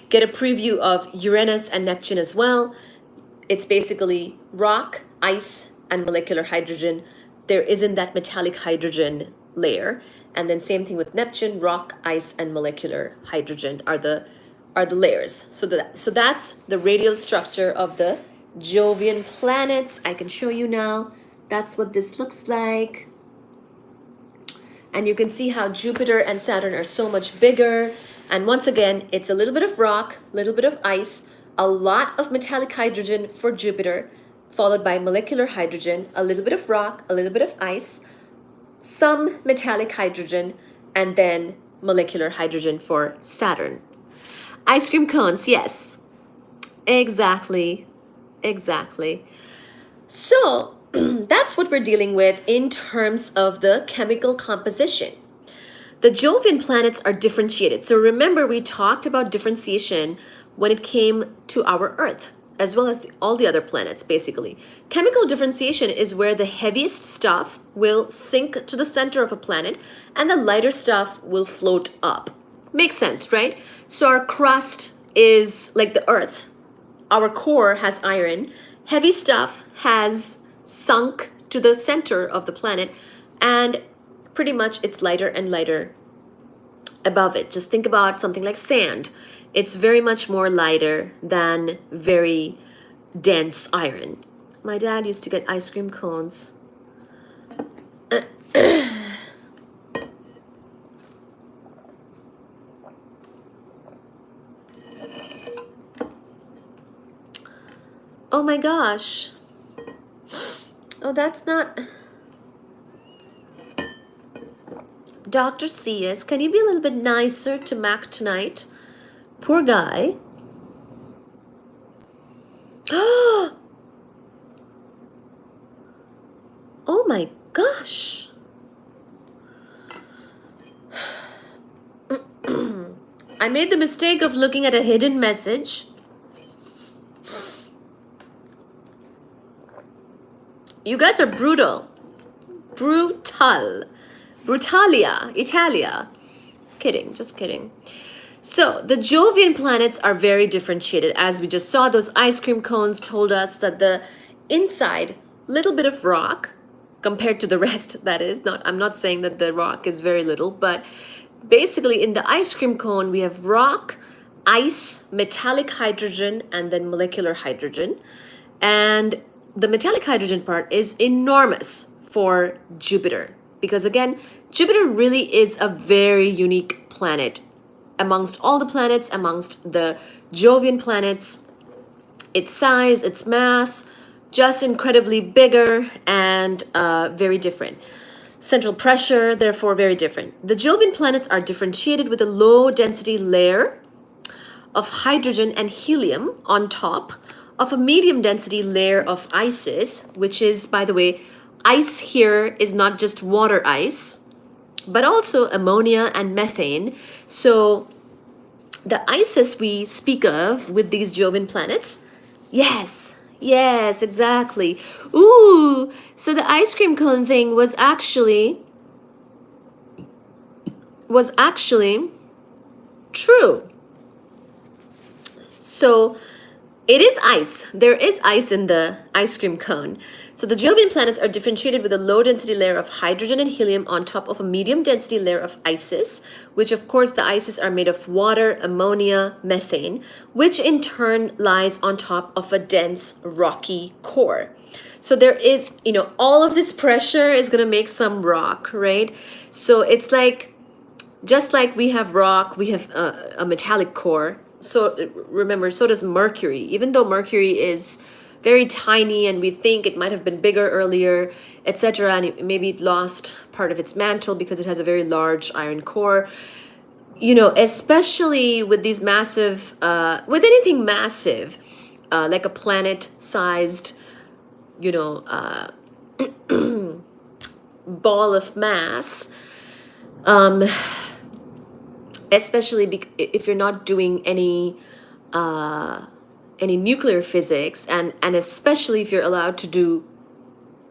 get a preview of Uranus and Neptune as well. It's basically rock, ice, and molecular hydrogen. There isn't that metallic hydrogen layer. And then same thing with Neptune, rock, ice, and molecular hydrogen are the layers. So that's the radial structure of the Jovian planets. I can show you now. That's what this looks like. And you can see how Jupiter and Saturn are so much bigger. And once again, it's a little bit of rock, a little bit of ice, a lot of metallic hydrogen for Jupiter, followed by molecular hydrogen, a little bit of rock, a little bit of ice, some metallic hydrogen, and then molecular hydrogen for Saturn. Ice cream cones, yes. Exactly. Exactly. So that's what we're dealing with in terms of the chemical composition. The Jovian planets are differentiated. So remember, we talked about differentiation when it came to our Earth, as well as all the other planets, basically. Chemical differentiation is where the heaviest stuff will sink to the center of a planet and the lighter stuff will float up. Makes sense, right? So our crust is like the Earth. Our core has iron. Heavy stuff has sunk to the center of the planet, and pretty much it's lighter and lighter above it. Just think about something like sand. It's very much more lighter than very dense iron. My dad used to get ice cream cones. Oh my gosh. Oh, that's not... Dr. C.S., can you be a little bit nicer to Mac tonight? Poor guy. Oh my gosh. I made the mistake of looking at a hidden message. You guys are brutal. Brutal. Brutalia. Italia. Kidding, just kidding. So the Jovian planets are very differentiated. As we just saw, those ice cream cones told us that the inside, little bit of rock, compared to the rest, that is. I'm not saying that the rock is very little, but basically in the ice cream cone, we have rock, ice, metallic hydrogen, and then molecular hydrogen. And the metallic hydrogen part is enormous for Jupiter, because again, Jupiter really is a very unique planet amongst all the planets, amongst the Jovian planets. Its size, its mass, just incredibly bigger and very different. Central pressure, therefore very different. The Jovian planets are differentiated with a low density layer of hydrogen and helium on top of a medium density layer of ices, which is, by the way, ice here is not just water ice, but also ammonia and methane. So the ices we speak of with these Jovian planets, yes, exactly. Ooh, so the ice cream cone thing was actually true. So it is ice. There is ice in the ice cream cone. So the Jovian planets are differentiated with a low density layer of hydrogen and helium on top of a medium density layer of ices, which of course the ices are made of water, ammonia, methane, which in turn lies on top of a dense rocky core. So there is, all of this pressure is going to make some rock, right? So it's like, just like we have rock, we have a metallic core. So remember, so does Mercury. Even though Mercury is very tiny and we think it might have been bigger earlier, etc., and maybe it lost part of its mantle because it has a very large iron core. Especially with these massive, with anything massive, like a planet-sized, ball of mass, especially if you're not doing any nuclear physics, and especially if you're allowed to do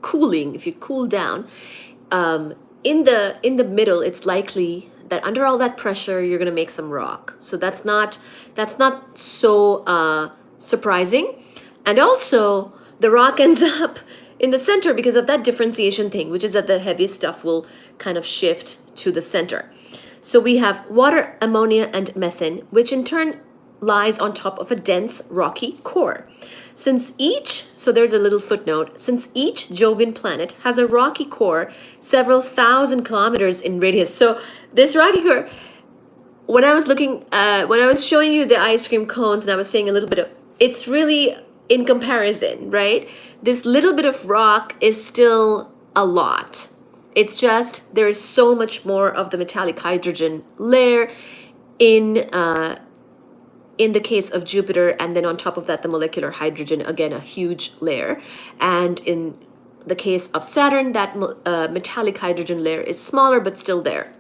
cooling, if you cool down, in the middle, it's likely that under all that pressure, you're going to make some rock. So that's not so surprising. And also, the rock ends up in the center because of that differentiation thing, which is that the heaviest stuff will kind of shift to the center. So we have water, ammonia, and methane, which in turn lies on top of a dense rocky core. So there's a little footnote, since each Jovian planet has a rocky core several thousand kilometers in radius. So this rocky core, when I was showing you the ice cream cones and I was saying a little bit of, it's really in comparison, right? This little bit of rock is still a lot. It's just, there is so much more of the metallic hydrogen layer in the case of Jupiter, and then on top of that, the molecular hydrogen, again, a huge layer. And in the case of Saturn, that metallic hydrogen layer is smaller, but still there.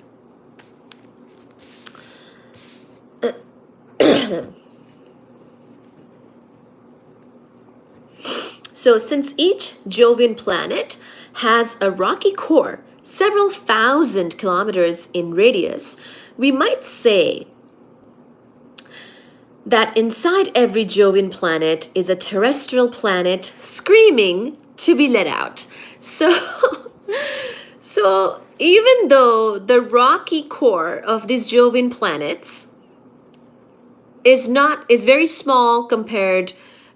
So since each Jovian planet has a rocky core several thousand kilometers in radius, we might say that inside every Jovian planet is a terrestrial planet screaming to be let out. So even though the rocky core of these Jovian planets is very small compared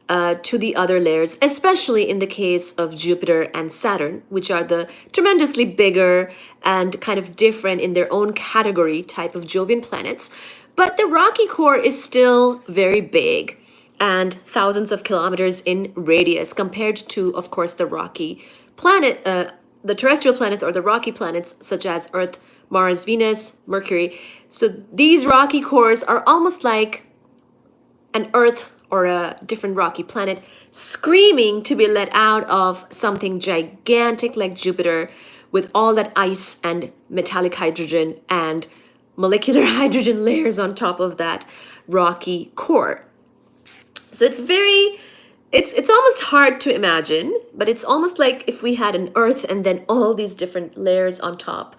to the other layers, especially in the case of Jupiter and Saturn, which are the tremendously bigger and kind of different in their own category type of Jovian planets. But the rocky core is still very big and thousands of kilometers in radius compared to, of course, the rocky planet, the terrestrial planets or the rocky planets such as Earth, Mars, Venus, Mercury. So these rocky cores are almost like an Earth or a different rocky planet screaming to be let out of something gigantic like Jupiter with all that ice and metallic hydrogen and molecular hydrogen layers on top of that rocky core. So it's almost hard to imagine, but it's almost like if we had an Earth and then all these different layers on top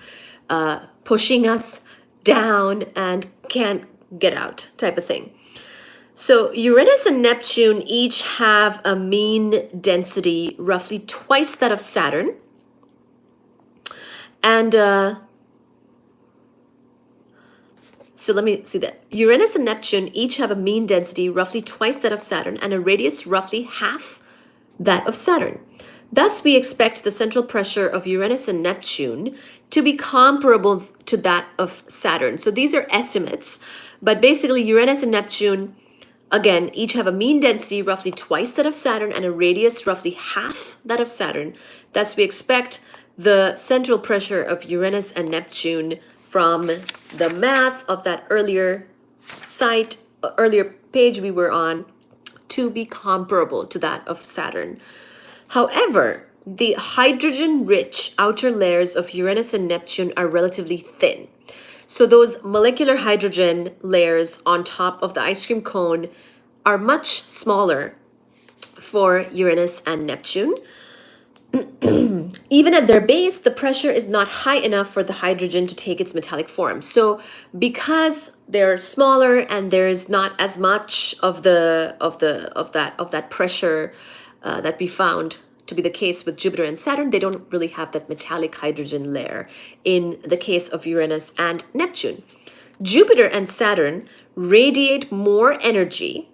pushing us down and can't get out type of thing. So Uranus and Neptune each have a mean density roughly twice that of Saturn. And so let me see that. Uranus and Neptune each have a mean density roughly twice that of Saturn and a radius roughly half that of Saturn. Thus, we expect the central pressure of Uranus and Neptune to be comparable to that of Saturn. So these are estimates, but basically Uranus and Neptune, again, each have a mean density roughly twice that of Saturn and a radius roughly half that of Saturn. Thus, we expect the central pressure of Uranus and Neptune from the math of that earlier page we were on to be comparable to that of Saturn. However, the hydrogen-rich outer layers of Uranus and Neptune are relatively thin. So those molecular hydrogen layers on top of the ice cream cone are much smaller for Uranus and Neptune. Even at their base, the pressure is not high enough for the hydrogen to take its metallic form. So because they're smaller and there's not as much of that pressure that we found to be the case with Jupiter and Saturn, they don't really have that metallic hydrogen layer in the case of Uranus and Neptune. Jupiter and Saturn radiate more energy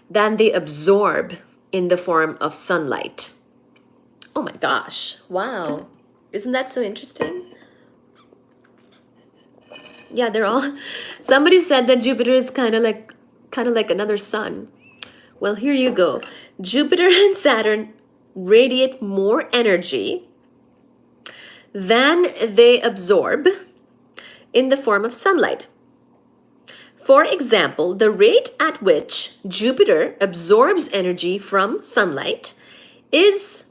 than they absorb in the form of sunlight. Oh my gosh, wow. Isn't that so interesting? Yeah, somebody said that Jupiter is kind of like another sun. Well, here you go. Jupiter and Saturn radiate more energy than they absorb in the form of sunlight. For example, the rate at which Jupiter absorbs energy from sunlight is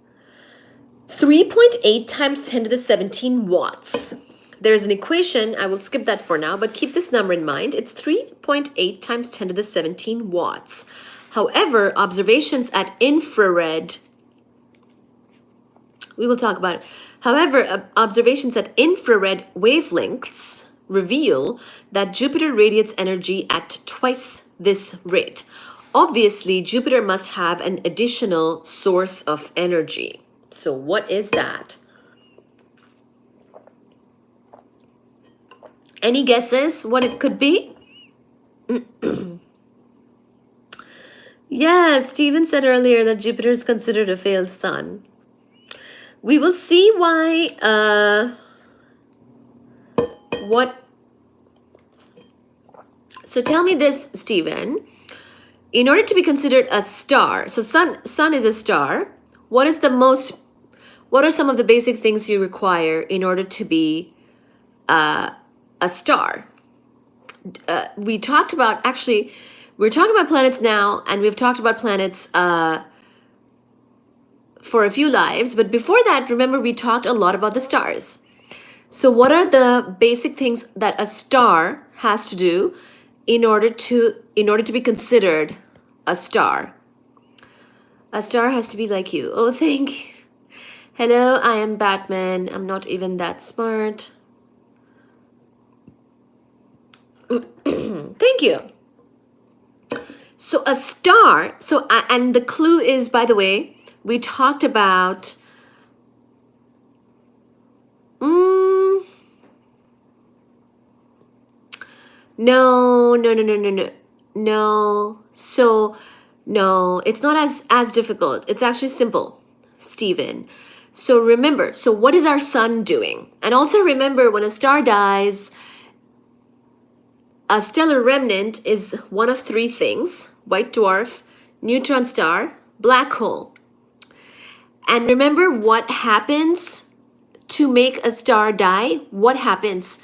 3.8 times 10 to the 17 watts. There's an equation, I will skip that for now, but keep this number in mind. It's 3.8 times 10 to the 17 watts. However, observations at infrared We will talk about it. However, observations at infrared wavelengths reveal that Jupiter radiates energy at twice this rate. Obviously, Jupiter must have an additional source of energy. So, what is that? Any guesses what it could be? Yeah, Stephen said earlier that Jupiter is considered a failed sun. We will see why, so tell me this, Stephen. In order to be considered a star, so sun is a star, what are some of the basic things you require in order to be a star? We're talking about planets now, and we've talked about planets for a few lives, but before that, remember, we talked a lot about the stars. So what are the basic things that a star has to do in order to be considered a star? A star has to be like you. Oh, thank you. Hello, I am Batman. I'm not even that smart. Thank you. So a star, and the clue is, by the way, we talked about no. So no, it's not as difficult. It's actually simple, Stephen. So remember, so what is our sun doing? And also remember, when a star dies, a stellar remnant is one of three things: white dwarf, neutron star, black hole. And remember what happens to make a star die? What happens?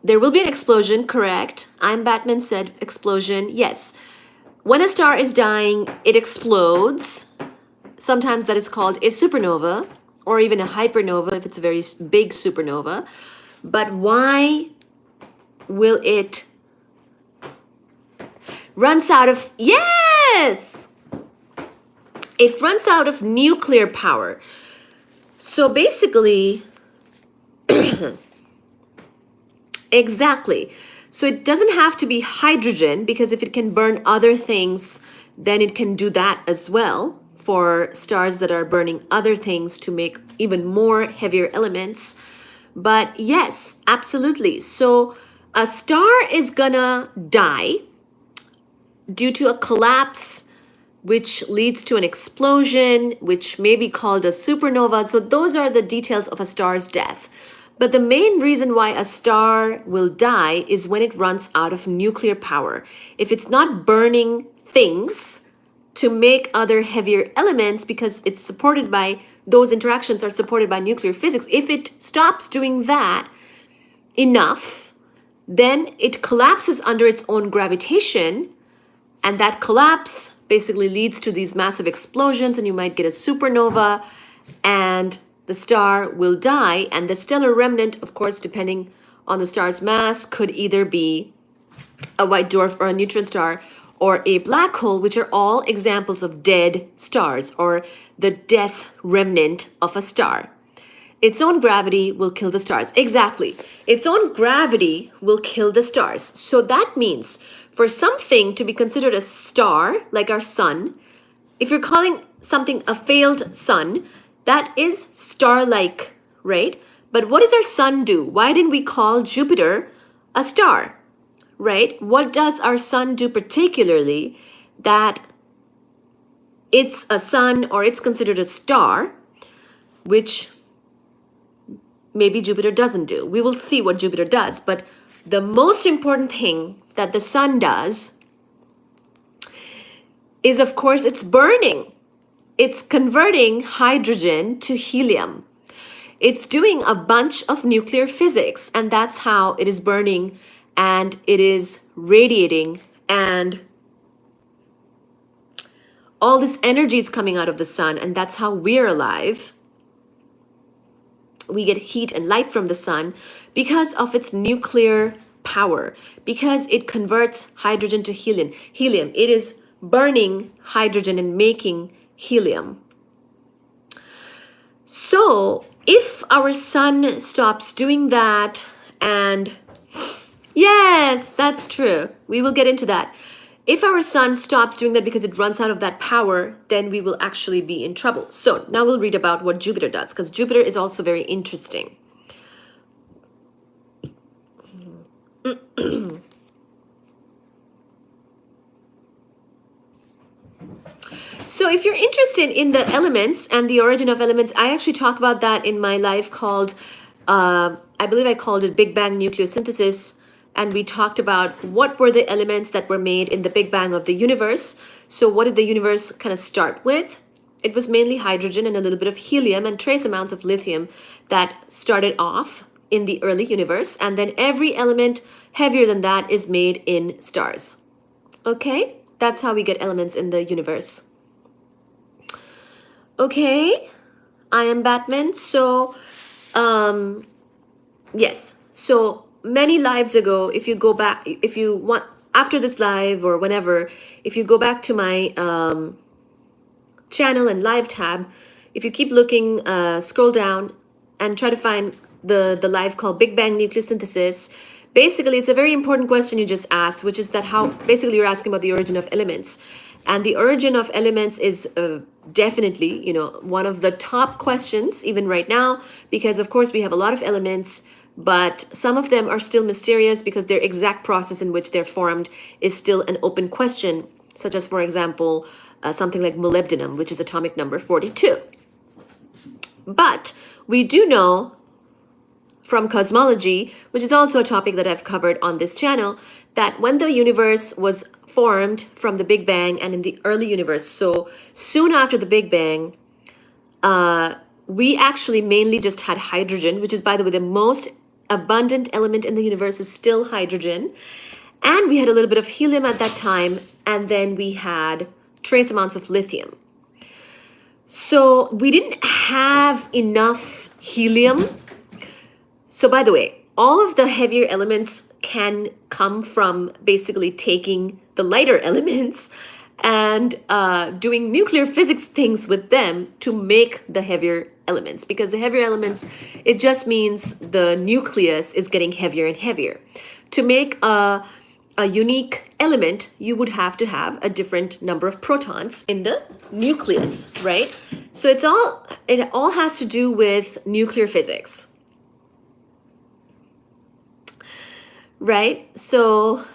There will be an explosion, correct? I'm Batman said explosion. Yes. When a star is dying, it explodes. Sometimes that is called a supernova, or even a hypernova if it's a very big supernova. But why will it runs out of, yes, it runs out of nuclear power. So basically, exactly. So it doesn't have to be hydrogen, because if it can burn other things, then it can do that as well for stars that are burning other things to make even more heavier elements. But yes, absolutely. So a star is gonna die due to a collapse, which leads to an explosion, which may be called a supernova. So those are the details of a star's death. But the main reason why a star will die is when it runs out of nuclear power. If it's not burning things to make other heavier elements, because it's supported by, those interactions are supported by nuclear physics, if it stops doing that enough, then it collapses under its own gravitation, and that collapse basically leads to these massive explosions, and you might get a supernova, and the star will die. And the stellar remnant, of course, depending on the star's mass, could either be a white dwarf or a neutron star or a black hole, which are all examples of dead stars, or the death remnant of a star. Its own gravity will kill the stars. Exactly. Its own gravity will kill the stars. So that means for something to be considered a star, like our sun, if you're calling something a failed sun, that is star-like, right? But what does our sun do? Why didn't we call Jupiter a star, right? What does our sun do particularly that it's a sun, or it's considered a star, which maybe Jupiter doesn't do? We will see what Jupiter does. But the most important thing that the sun does is, of course, it's burning. It's converting hydrogen to helium. It's doing a bunch of nuclear physics, and that's how it is burning, and it is radiating, and all this energy is coming out of the sun, and that's how we're alive. We get heat and light from the sun because of its nuclear power, because it converts hydrogen to helium. It is burning hydrogen and making helium. So if our sun stops doing that, and yes, that's true. We will get into that. If our sun stops doing that because it runs out of that power, then we will actually be in trouble. So now we'll read about what Jupiter does, because Jupiter is also very interesting. So if you're interested in the elements and the origin of elements, I actually talk about that in my live called, I believe I called it Big Bang Nucleosynthesis. And we talked about what were the elements that were made in the Big Bang of the universe. So what did the universe kind of start with? It was mainly hydrogen and a little bit of helium and trace amounts of lithium that started off in the early universe. And then every element heavier than that is made in stars. Okay? That's how we get elements in the universe. Okay, I am Batman. So, yes. So many lives ago, if you go back, if you want, after this live or whenever, if you go back to my channel and live tab, if you keep looking, scroll down and try to find the live called Big Bang Nucleosynthesis. Basically, it's a very important question you just asked, which is that how, basically you're asking about the origin of elements. And the origin of elements is definitely, one of the top questions even right now, because of course we have a lot of elements, but some of them are still mysterious because their exact process in which they're formed is still an open question, such as, for example, something like molybdenum, which is atomic number 42. But we do know from cosmology, which is also a topic that I've covered on this channel, that when the universe was formed from the Big Bang and in the early universe, so soon after the Big Bang, we actually mainly just had hydrogen, which is, by the way, the most abundant element in the universe is still hydrogen. And we had a little bit of helium at that time, and then we had trace amounts of lithium. So we didn't have enough helium. So by the way, all of the heavier elements can come from basically taking the lighter elements and doing nuclear physics things with them to make the heavier elements. Because the heavier elements, it just means the nucleus is getting heavier and heavier. To make a unique element, you would have to have a different number of protons in the nucleus, right? So it all has to do with nuclear physics. Right? So,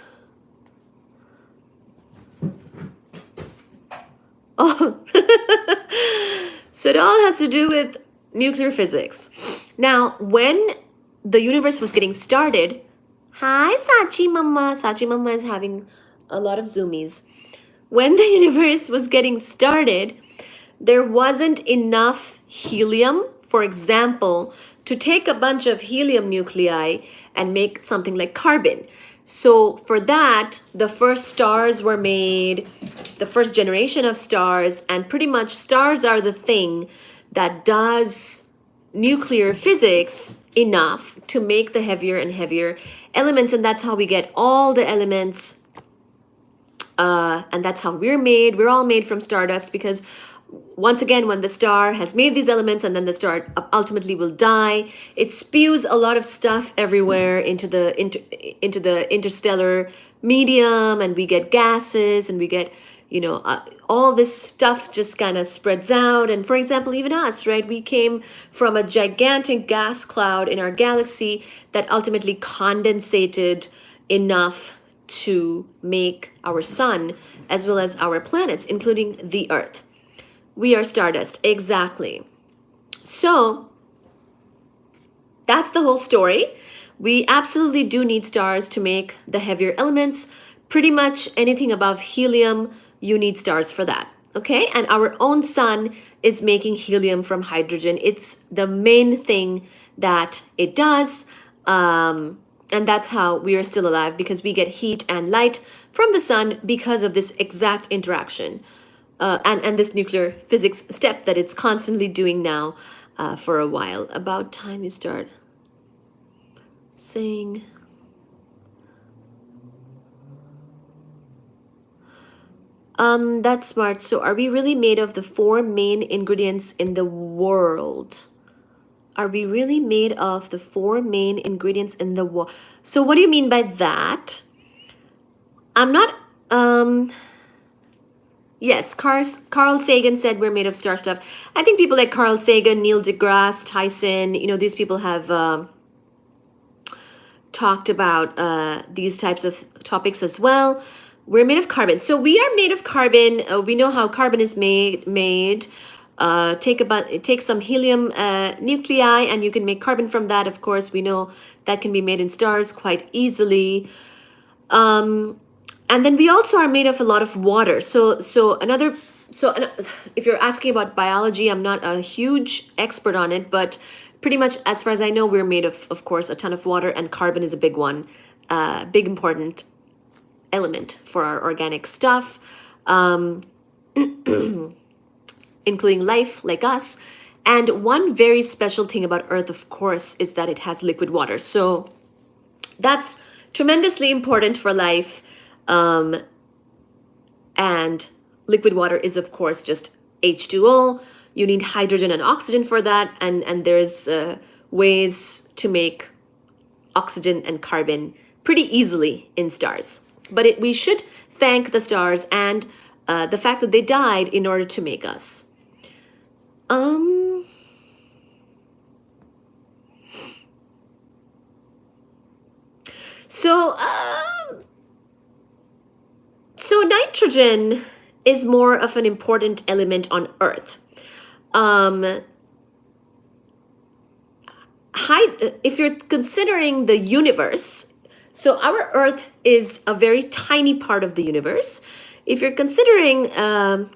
so it all has to do with nuclear physics. Now, when the universe was getting started, hi, Sachi Mama. Sachi Mama is having a lot of zoomies. When the universe was getting started, there wasn't enough helium, for example, to take a bunch of helium nuclei and make something like carbon. So for that, the first stars were made, the first generation of stars, and pretty much stars are the thing that does nuclear physics enough to make the heavier and heavier elements, and that's how we get all the elements, and that's how we're made. We're all made from stardust because once again, when the star has made these elements and then the star ultimately will die, it spews a lot of stuff everywhere into the interstellar medium, and we get gases, and we get, all this stuff just kind of spreads out. And for example, even us, right? We came from a gigantic gas cloud in our galaxy that ultimately condensated enough to make our sun as well as our planets, including the Earth. We are stardust, exactly. So that's the whole story. We absolutely do need stars to make the heavier elements. Pretty much anything above helium, you need stars for that. Okay, and our own sun is making helium from hydrogen. It's the main thing that it does. And that's how we are still alive, because we get heat and light from the sun because of this exact interaction. And this nuclear physics step that it's constantly doing now for a while. About time you start saying. That's smart. So are we really made of the four main ingredients in the world? Are we really made of the four main ingredients in the world? So what do you mean by that? I'm not yes, Carl Sagan said we're made of star stuff. I think people like Carl Sagan, Neil deGrasse Tyson, these people have talked about these types of topics as well. We're made of carbon. So we are made of carbon. We know how carbon is made. Take some helium nuclei and you can make carbon from that. Of course, we know that can be made in stars quite easily. And then we also are made of a lot of water. If you're asking about biology, I'm not a huge expert on it, but pretty much as far as I know, we're made of course, a ton of water, and carbon is a big one, big important element for our organic stuff, including life like us. And one very special thing about Earth, of course, is that it has liquid water. So that's tremendously important for life. And liquid water is, of course, just H2O. You need hydrogen and oxygen for that. And there's ways to make oxygen and carbon pretty easily in stars. But we should thank the stars and the fact that they died in order to make us. So nitrogen is more of an important element on Earth. If you're considering the universe, so our Earth is a very tiny part of the universe. If you're considering the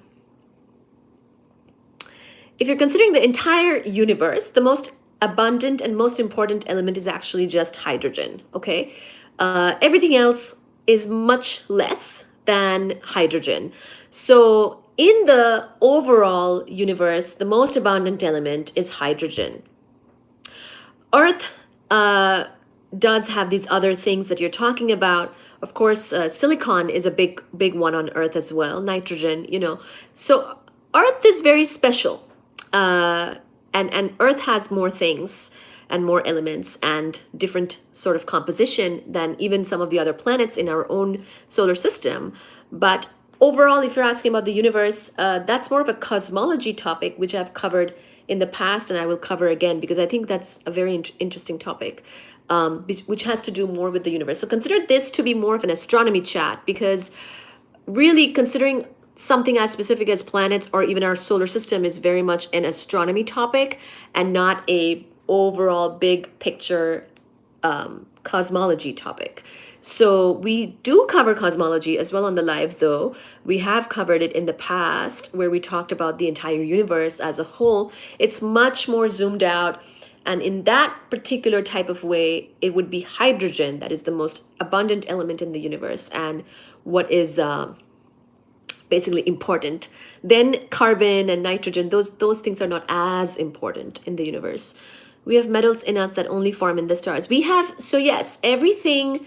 entire universe, the most abundant and most important element is actually just hydrogen. Okay, everything else is much less than hydrogen. So in the overall universe, the most abundant element is hydrogen. Earth does have these other things that you're talking about. Of course, silicon is a big one on Earth as well, nitrogen, So Earth is very special. And Earth has more things and more elements and different sort of composition than even some of the other planets in our own solar system. But overall, if you're asking about the universe, that's more of a cosmology topic, which I've covered in the past and I will cover again because I think that's a very interesting topic, which has to do more with the universe. So consider this to be more of an astronomy chat because really considering something as specific as planets or even our solar system is very much an astronomy topic and not a overall big picture cosmology topic. So we do cover cosmology as well on the live, though. We have covered it in the past where we talked about the entire universe as a whole. It's much more zoomed out. And in that particular type of way, it would be hydrogen that is the most abundant element in the universe and what is basically important. Then carbon and nitrogen, those things are not as important in the universe. We have metals in us that only form in the stars. Yes, everything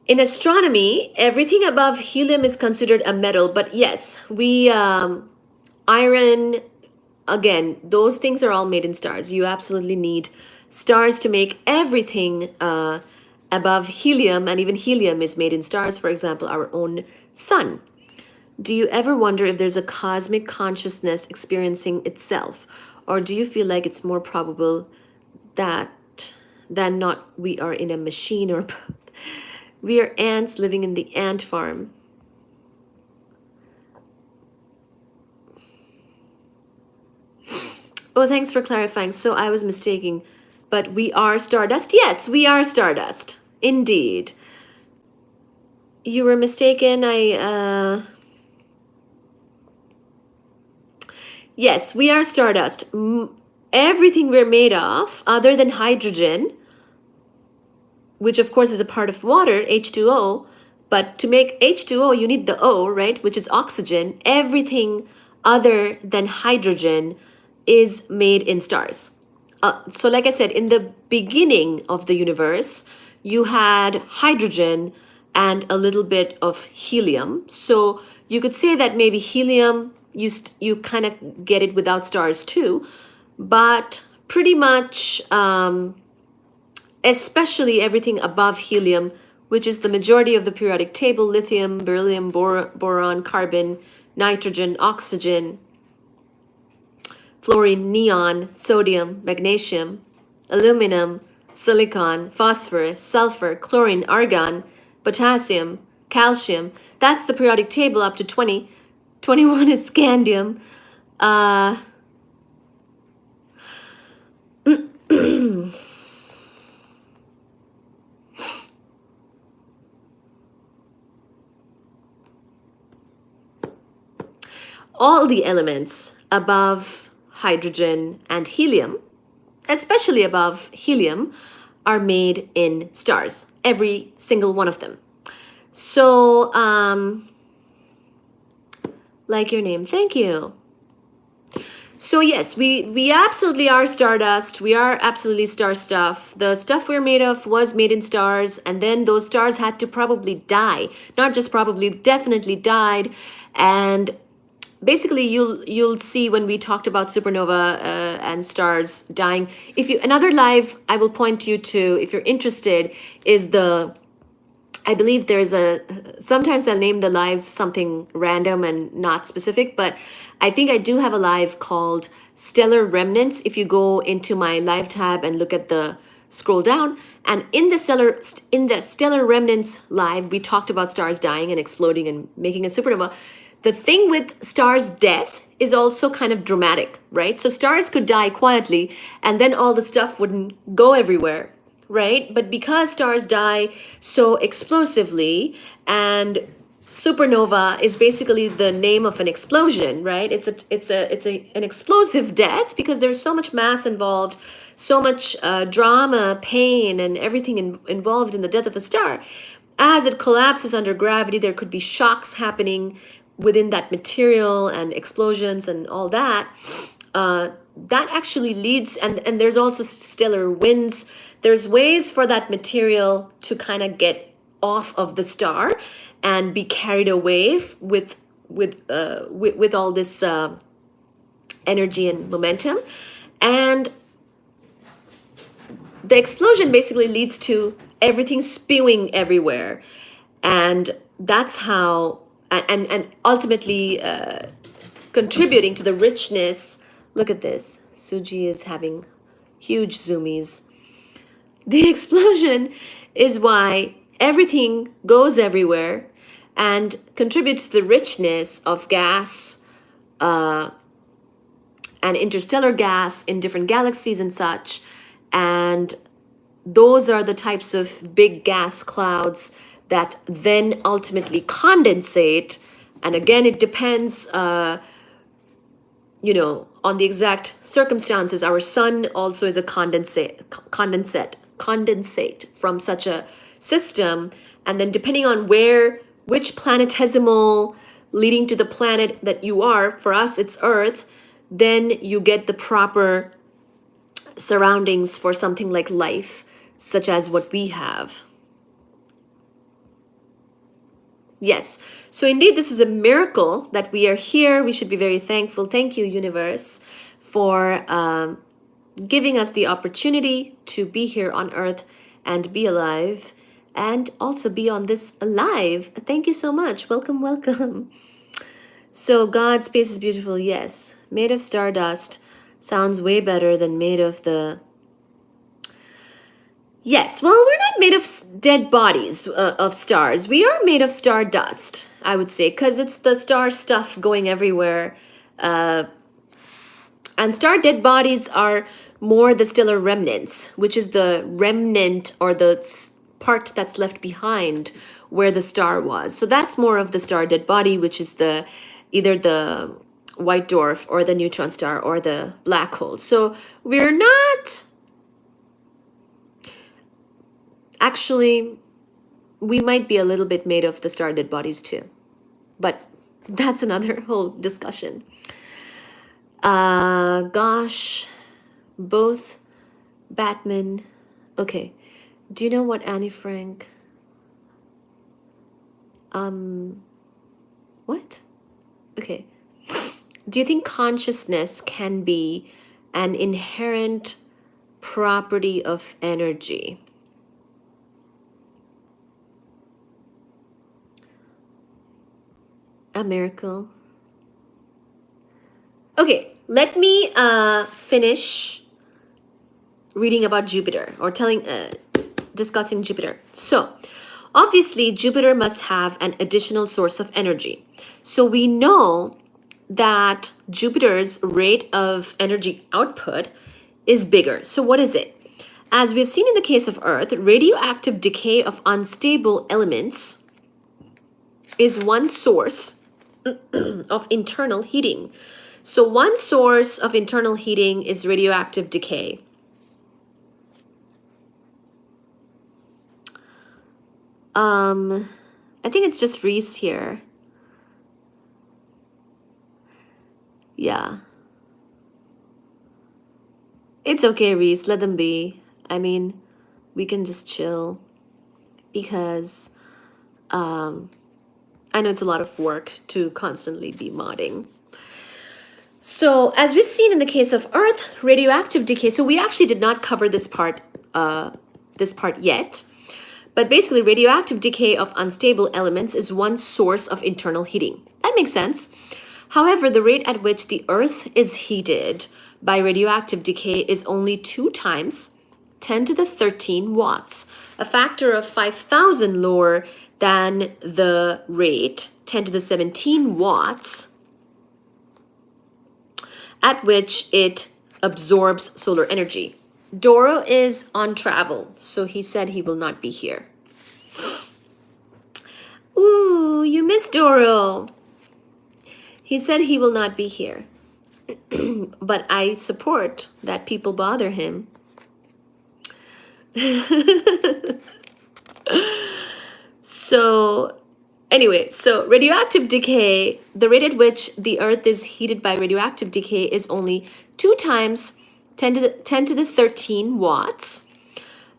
in astronomy, everything above helium is considered a metal. But yes, iron, again, those things are all made in stars. You absolutely need stars to make everything above helium, and even helium is made in stars, for example, our own sun. Do you ever wonder if there's a cosmic consciousness experiencing itself? Or do you feel like it's more probable than not we are in a machine or both? We are ants living in the ant farm. Oh, thanks for clarifying. So I was mistaken. But we are stardust? Yes, we are stardust. Indeed. You were mistaken. Yes, we are stardust. Everything we're made of, other than hydrogen, which of course is a part of water, H2O, but to make H2O, you need the O, right, which is oxygen. Everything other than hydrogen is made in stars. So like I said, in the beginning of the universe, you had hydrogen and a little bit of helium. So You could say that maybe helium, you kind of get it without stars too, but pretty much, especially everything above helium, which is the majority of the periodic table: lithium, beryllium, boron, carbon, nitrogen, oxygen, fluorine, neon, sodium, magnesium, aluminum, silicon, phosphorus, sulfur, chlorine, argon, potassium, calcium. That's the periodic table up to 20. 21 is scandium. Uh, all the elements above hydrogen and helium, especially above helium, are made in stars, every single one of them. So, like your name, thank you. So yes, we absolutely are stardust. We are absolutely star stuff. The stuff we're made of was made in stars, and then those stars had to probably die. Not just probably, definitely died. And basically you'll see when we talked about supernova and stars dying. If you another live I will point you to, if you're interested, is the, I believe there's a, sometimes I'll name the lives something random and not specific, but I think I do have a live called Stellar Remnants. If you go into my live tab and look at the scroll down, and in the stellar remnants live, we talked about stars dying and exploding and making a supernova. The thing with stars' death is also kind of dramatic, right? So stars could die quietly and then all the stuff wouldn't go everywhere, right? But because stars die so explosively, and supernova is basically the name of an explosion, right? An explosive death because there's so much mass involved, so much drama, pain, and everything involved in the death of a star. As it collapses under gravity, there could be shocks happening within that material and explosions and all that. That actually leads, and there's also stellar winds. There's ways for that material to kind of get off of the star and be carried away with all this energy and momentum. And the explosion basically leads to everything spewing everywhere, and that's how, and ultimately contributing to the richness. Look at this, Suji is having huge zoomies. The explosion is why everything goes everywhere and contributes to the richness of gas and interstellar gas in different galaxies and such. And those are the types of big gas clouds that then ultimately condensate. And again, it depends, on the exact circumstances. Our sun also is a condensate from such a system. And then depending on which planetesimal leading to the planet that you are, for us it's Earth, then you get the proper surroundings for something like life, such as what we have. Yes, so indeed this is a miracle that we are here. We should be very thankful. Thank you, universe, for giving us the opportunity to be here on Earth and be alive, and also be on this live. Thank you so much. Welcome, welcome. So God, space is beautiful. Yes, made of stardust sounds way better than made of the... Yes, well, we're not made of dead bodies of stars. We are made of star dust, I would say, because it's the star stuff going everywhere. And star dead bodies are more the stellar remnants, which is the remnant or the part that's left behind where the star was. So that's more of the star dead body, which is either the white dwarf or the neutron star or the black hole. So we're not... Actually, we might be a little bit made of the star dead bodies too, but that's another whole discussion. Gosh, both Batman. Okay, do you know what Annie Frank? What? Okay. Do you think consciousness can be an inherent property of energy? A miracle. Okay, let me finish reading about Jupiter or discussing Jupiter. So, obviously, Jupiter must have an additional source of energy. So we know that Jupiter's rate of energy output is bigger. So what is it? As we've seen in the case of Earth, radioactive decay of unstable elements is one source of internal heating. So one source of internal heating is radioactive decay. I think it's just Reese here. Yeah. It's okay, Reese. Let them be. I mean, we can just chill because I know it's a lot of work to constantly be modding. So, as we've seen in the case of Earth, radioactive decay. So we actually did not cover this part yet. But basically, radioactive decay of unstable elements is one source of internal heating. That makes sense. However, the rate at which the Earth is heated by radioactive decay is only 2 times 10 to the 13 watts, a factor of 5,000 lower than the rate 10 to the 17 watts at which it absorbs solar energy. Doro is on travel, so he said he will not be here. Ooh, you missed Doro. He said he will not be here. But I support that people bother him. So anyway, so radioactive decay, the rate at which the Earth is heated by radioactive decay is only 2 times 10 to the 13 watts,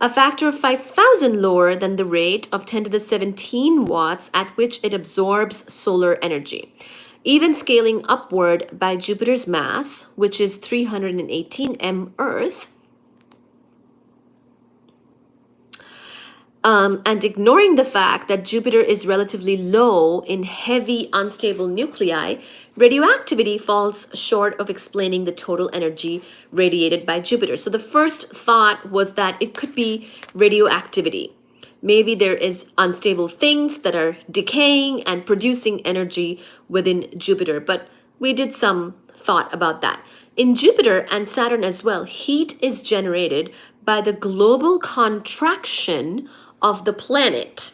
a factor of 5,000 lower than the rate of 10 to the 17 watts at which it absorbs solar energy. Even scaling upward by Jupiter's mass, which is 318 m Earth, and ignoring the fact that Jupiter is relatively low in heavy, unstable nuclei, radioactivity falls short of explaining the total energy radiated by Jupiter. So the first thought was that it could be radioactivity. Maybe there is unstable things that are decaying and producing energy within Jupiter, but we did some thought about that. In Jupiter and Saturn as well, heat is generated by the global contraction of the planet.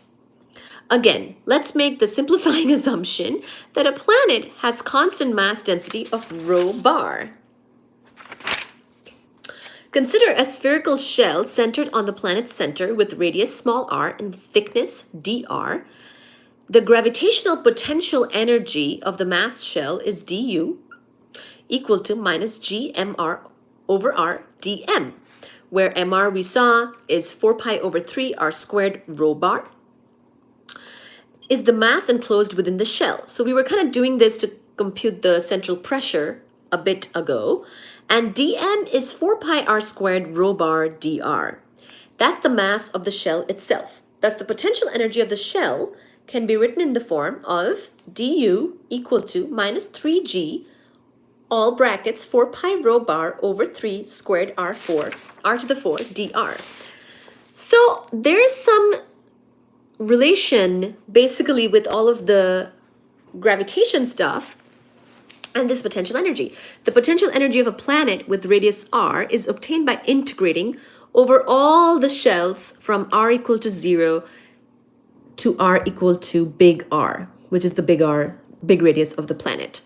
Again, let's make the simplifying assumption that a planet has constant mass density of rho bar. Consider a spherical shell centered on the planet's center with radius small r and thickness dr. The gravitational potential energy of the mass shell is du equal to minus g mr over r dm, where mr we saw is 4 pi over 3 r squared rho bar, is the mass enclosed within the shell. So we were kind of doing this to compute the central pressure a bit ago. And dm is 4 pi r squared rho bar dr. That's the mass of the shell itself. Thus the potential energy of the shell can be written in the form of du equal to minus 3g all brackets 4 pi rho bar over 3 squared r to the 4 dr. So there's some relation basically with all of the gravitation stuff and this potential energy. The potential energy of a planet with radius r is obtained by integrating over all the shells from r equal to 0 to r equal to big R, which is the big radius of the planet.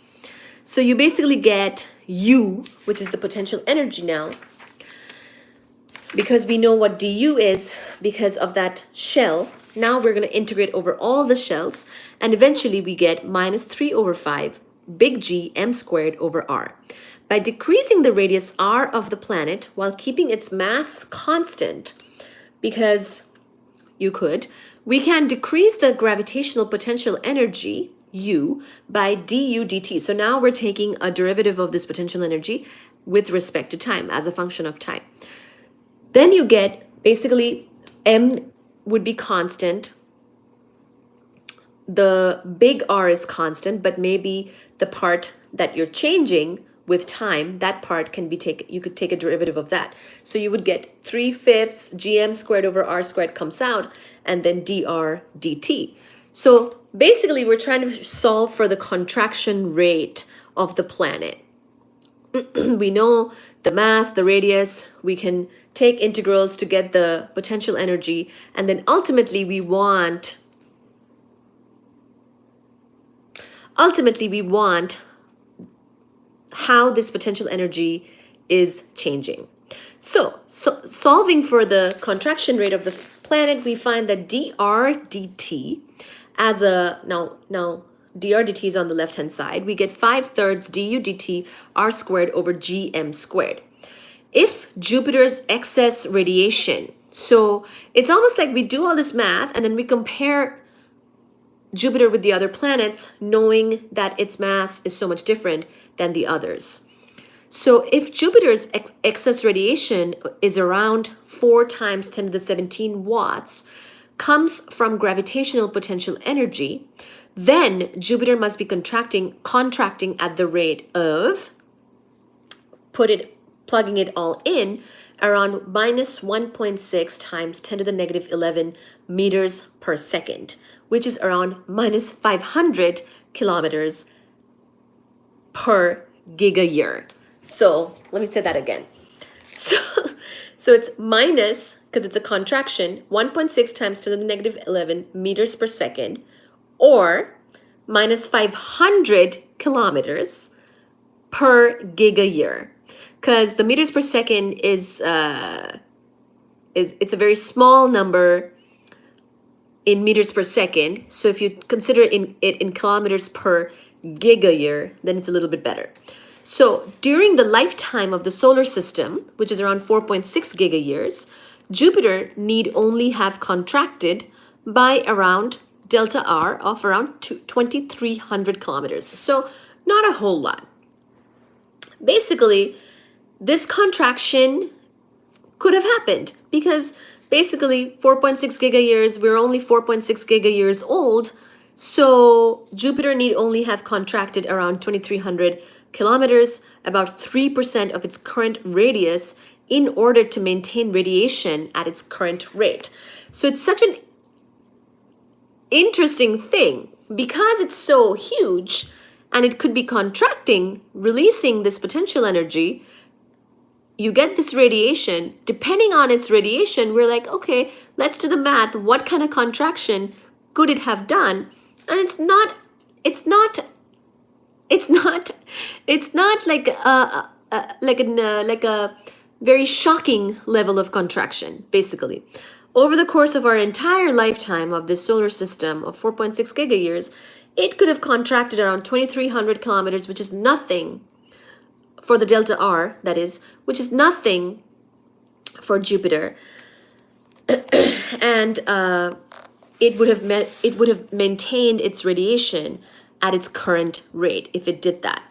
So you basically get U, which is the potential energy now, because we know what du is because of that shell. Now we're going to integrate over all the shells, and eventually we get minus 3 over 5 big G m squared over r. By decreasing the radius r of the planet while keeping its mass constant, because you could, we can decrease the gravitational potential energy u by du dt. So now we're taking a derivative of this potential energy with respect to time as a function of time. Then you get basically m would be constant. The big R is constant, but maybe the part that you're changing with time, that part can be taken, you could take a derivative of that. So you would get 3/5 gm squared over r squared comes out, and then dr dt. So basically we're trying to solve for the contraction rate of the planet. We know the mass, the radius, we can take integrals to get the potential energy, and then ultimately we want how this potential energy is changing. So solving for the contraction rate of the planet, we find that dr dt as a, now dr dt is on the left hand side, we get 5/3 du dt r squared over gm squared. If Jupiter's excess radiation, so it's almost like we do all this math and then we compare Jupiter with the other planets, knowing that its mass is so much different than the others. So if Jupiter's excess radiation is around 4 times 10 to the 17 watts, comes from gravitational potential energy, then Jupiter must be contracting at the rate of, plugging it all in, around minus 1.6 times 10 to the negative 11 meters per second, which is around minus 500 kilometers per gigayear. So let me say that again. So it's minus, because it's a contraction, 1.6 times 10 to the negative 11 meters per second, or minus 500 kilometers per gigayear. Because the meters per second is it's a very small number in meters per second. So if you consider it in kilometers per gigayear, then it's a little bit better. So during the lifetime of the solar system, which is around 4.6 gigayears, Jupiter need only have contracted by around delta R of around 2,300 kilometers. So not a whole lot. Basically, this contraction could have happened because basically 4.6 gigayears, we're only 4.6 gigayears old. So Jupiter need only have contracted around 2,300 kilometers, about 3% of its current radius, in order to maintain radiation at its current rate. So it's such an interesting thing because it's so huge and it could be contracting, releasing this potential energy. You get this radiation. Depending on its radiation, we're like, okay, let's do the math. What kind of contraction could it have done? And it's not like a very shocking level of contraction. Basically, over the course of our entire lifetime of this solar system of 4.6 gigayears, it could have contracted around 2,300 kilometers, which is nothing for the delta R, that is, which is nothing for Jupiter, and it would have maintained its radiation at its current rate if it did that.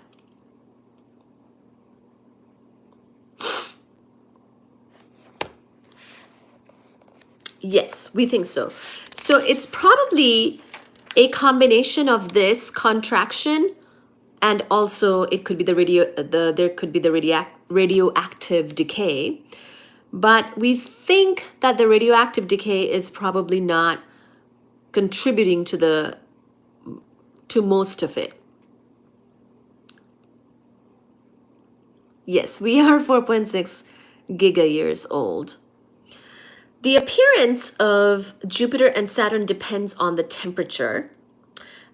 Yes, we think so. So it's probably a combination of this contraction, and also it could be there could be the radioactive decay. But we think that the radioactive decay is probably not contributing to most of it. Yes, we are 4.6 gigayears old. The appearance of Jupiter and Saturn depends on the temperature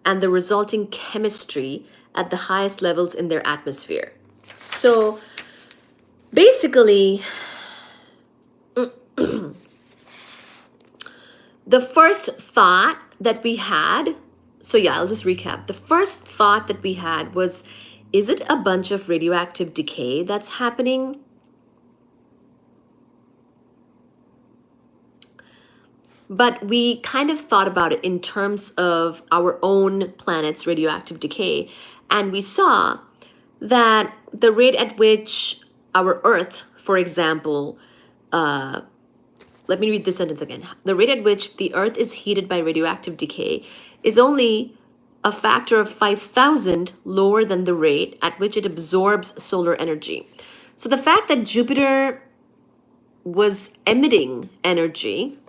and the resulting chemistry at the highest levels in their atmosphere. So basically, the first thought that we had, so yeah, I'll just recap. The first thought that we had was, is it a bunch of radioactive decay that's happening? but we kind of thought about it in terms of our own planet's radioactive decay, and we saw that the rate at which our Earth, for example, let me read this sentence again. The rate at which the Earth is heated by radioactive decay is only a factor of 5,000 lower than the rate at which it absorbs solar energy. So the fact that Jupiter was emitting energy,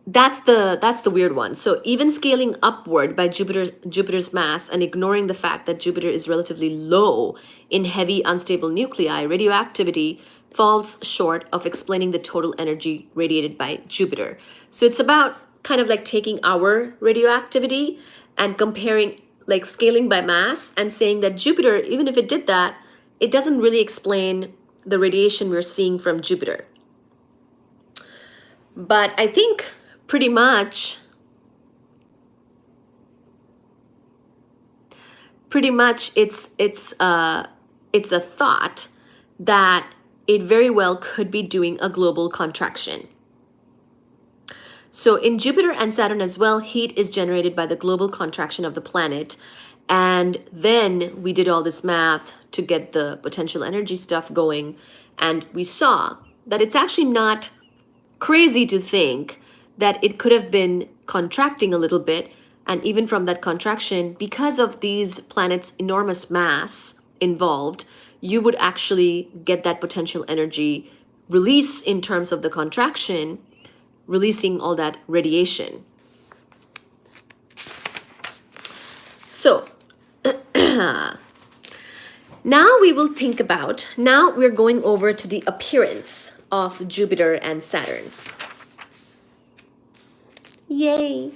that's the weird one. So even scaling upward by Jupiter's mass and ignoring the fact that Jupiter is relatively low in heavy unstable nuclei, radioactivity falls short of explaining the total energy radiated by Jupiter. So it's about kind of like taking our radioactivity and comparing, like scaling by mass, and saying that Jupiter, even if it did that, it doesn't really explain the radiation we're seeing from Jupiter. But I think pretty much it's a thought that it very well could be doing a global contraction. So in Jupiter and Saturn as well, heat is generated by the global contraction of the planet. And then we did all this math to get the potential energy stuff going. And we saw that it's actually not crazy to think that it could have been contracting a little bit. And even from that contraction, because of these planets' enormous mass involved, you would actually get that potential energy release in terms of the contraction, releasing all that radiation. So now we will think about, now we're going over to the appearance of Jupiter and Saturn. Yay!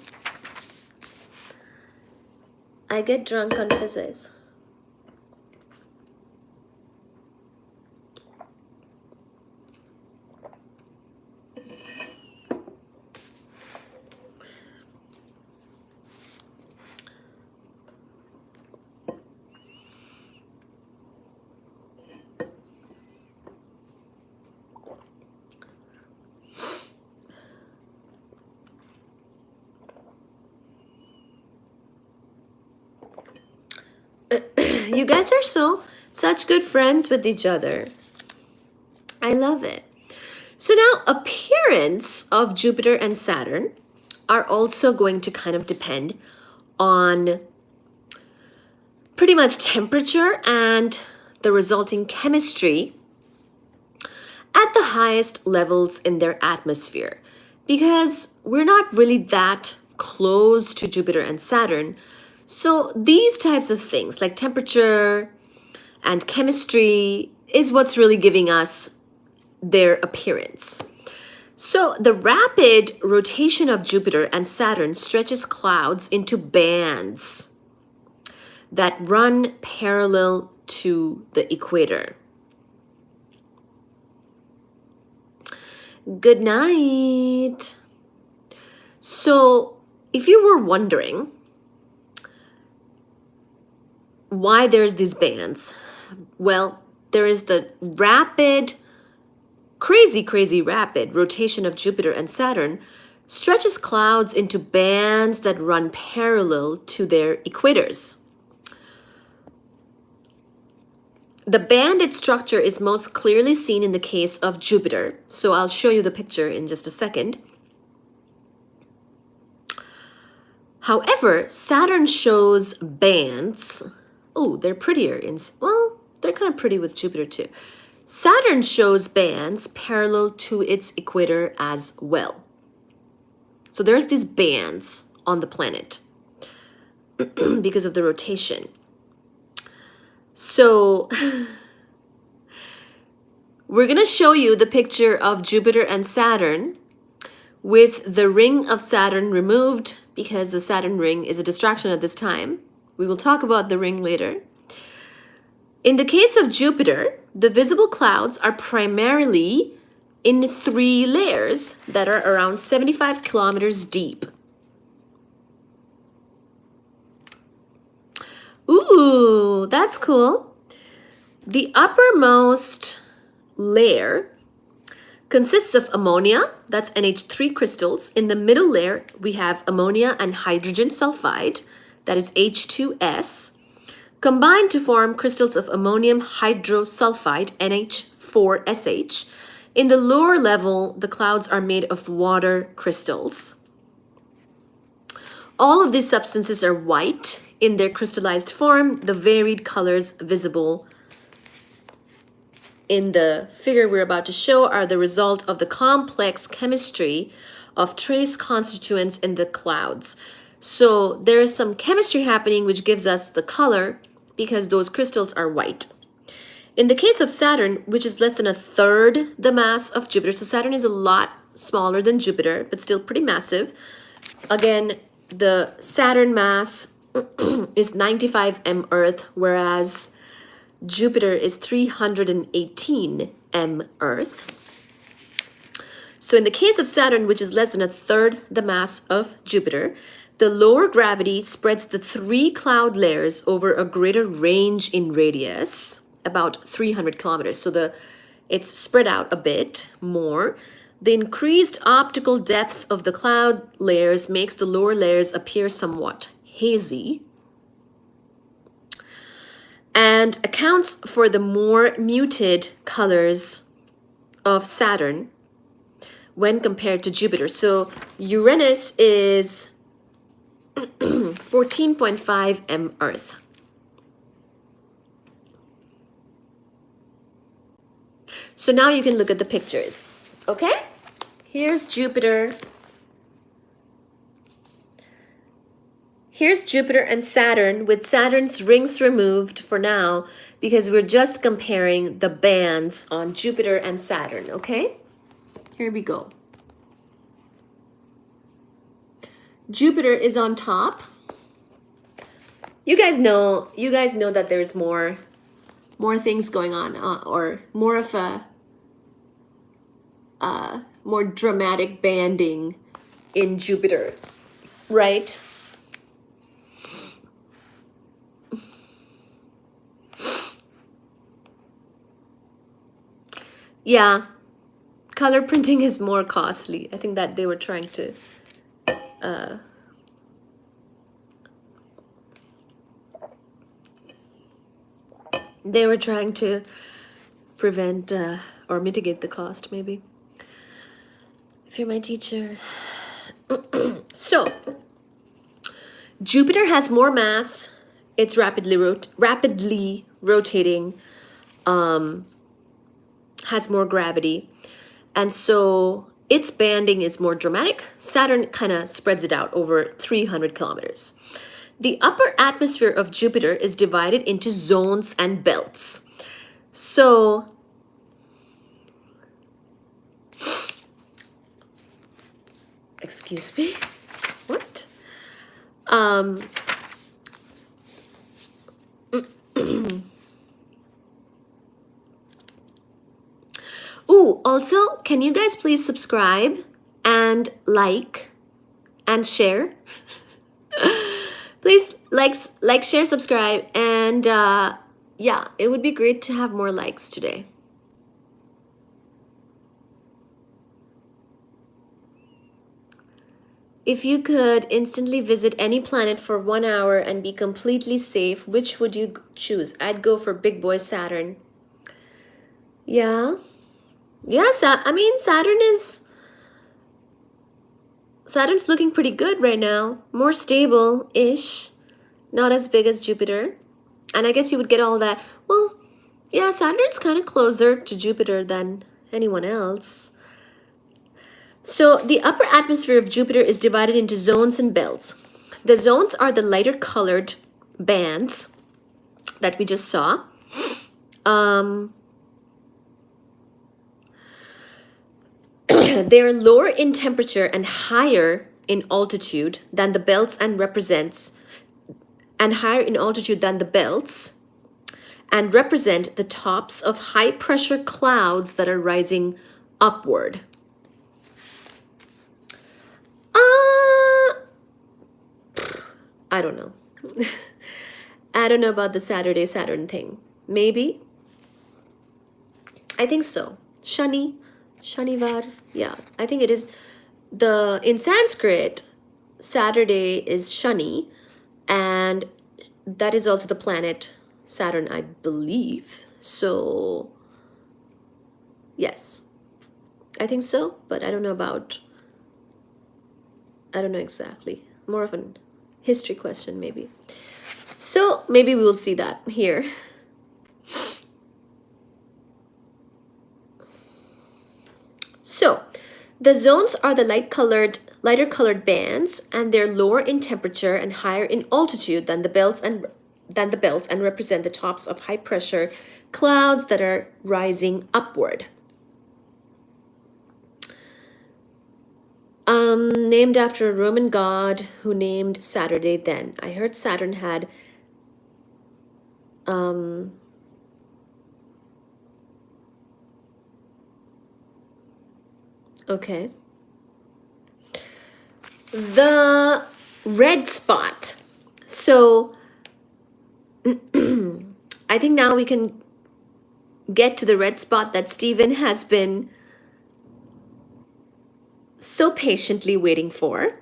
I get drunk on physics. You guys are such good friends with each other. I love it. So now appearance of Jupiter and Saturn are also going to kind of depend on pretty much temperature and the resulting chemistry at the highest levels in their atmosphere, because we're not really that close to Jupiter and Saturn. So these types of things like temperature and chemistry is what's really giving us their appearance. So the rapid rotation of Jupiter and Saturn stretches clouds into bands that run parallel to the equator. Good night. So if you were wondering why there's these bands, well, there is the rapid, crazy rapid rotation of Jupiter and Saturn stretches clouds into bands that run parallel to their equators. The banded structure is most clearly seen in the case of Jupiter. So I'll show you the picture in just a second. However, Saturn shows bands. Oh, they're prettier well, they're kind of pretty with Jupiter too. Saturn shows bands parallel to its equator as well. So there's these bands on the planet because of the rotation. So we're going to show you the picture of Jupiter and Saturn with the ring of Saturn removed, because the Saturn ring is a distraction at this time. We will talk about the ring later. In the case of Jupiter, the visible clouds are primarily in 3 layers that are around 75 kilometers deep. Ooh, that's cool. The uppermost layer consists of ammonia, that's NH3 crystals. In the middle layer, we have ammonia and hydrogen sulfide, that is H2S, combined to form crystals of ammonium hydrosulfide, NH4SH. In the lower level, the clouds are made of water crystals. All of these substances are white in their crystallized form. The varied colors visible in the figure we're about to show are the result of the complex chemistry of trace constituents in the clouds. So there is some chemistry happening which gives us the color because those crystals are white. In the case of Saturn, which is less than a third the mass of Jupiter, so Saturn is a lot smaller than Jupiter, but still pretty massive. Again, the Saturn mass is 95 m Earth, whereas Jupiter is 318 m Earth. So in the case of Saturn, which is less than a third the mass of Jupiter, the lower gravity spreads the 3 cloud layers over a greater range in radius, about 300 kilometers. So it's spread out a bit more. The increased optical depth of the cloud layers makes the lower layers appear somewhat hazy, and accounts for the more muted colors of Saturn when compared to Jupiter. So Uranus is 14.5 m Earth. So now you can look at the pictures, okay? Here's Jupiter. Here's Jupiter and Saturn with Saturn's rings removed for now because we're just comparing the bands on Jupiter and Saturn, okay? Here we go. Jupiter is on top. You guys know that there's more things going on, or more of a more dramatic banding in Jupiter, right? Yeah, color printing is more costly. I think that they were trying to prevent or mitigate the cost, maybe. If you're my teacher. So, Jupiter has more mass. It's rapidly rotating. Has more gravity, and so its banding is more dramatic. Saturn kind of spreads it out over 300 kilometers. The upper atmosphere of Jupiter is divided into zones and belts. So excuse me, what? Ooh, also, can you guys please subscribe and like and share? Please like, share, subscribe, and yeah, it would be great to have more likes today. If you could instantly visit any planet for 1 hour and be completely safe, which would you choose? I'd go for big boy Saturn. Yeah. Yes, I mean, Saturn's looking pretty good right now. More stable-ish. Not as big as Jupiter. And I guess you would get all that. Well, yeah, Saturn's kind of closer to Jupiter than anyone else. So the upper atmosphere of Jupiter is divided into zones and belts. The zones are the lighter colored bands that we just saw. They're lower in temperature and higher in altitude than the belts and represent the tops of high pressure clouds that are rising upward. I don't know. I don't know about the Saturn thing. Maybe. I think so. Shani, Shanivar. Yeah, I think it is. In Sanskrit, Saturday is Shani, and that is also the planet Saturn, I believe. So, yes, I think so, but I don't know exactly. More of an history question, maybe. So, maybe we will see that here. So, the zones are the lighter colored bands, and they're lower in temperature and higher in altitude than the belts and represent the tops of high pressure clouds that are rising upward. Named after a Roman god who named Saturday then. I heard Saturn had okay. The red spot. So I think now we can get to the red spot that Stephen has been so patiently waiting for.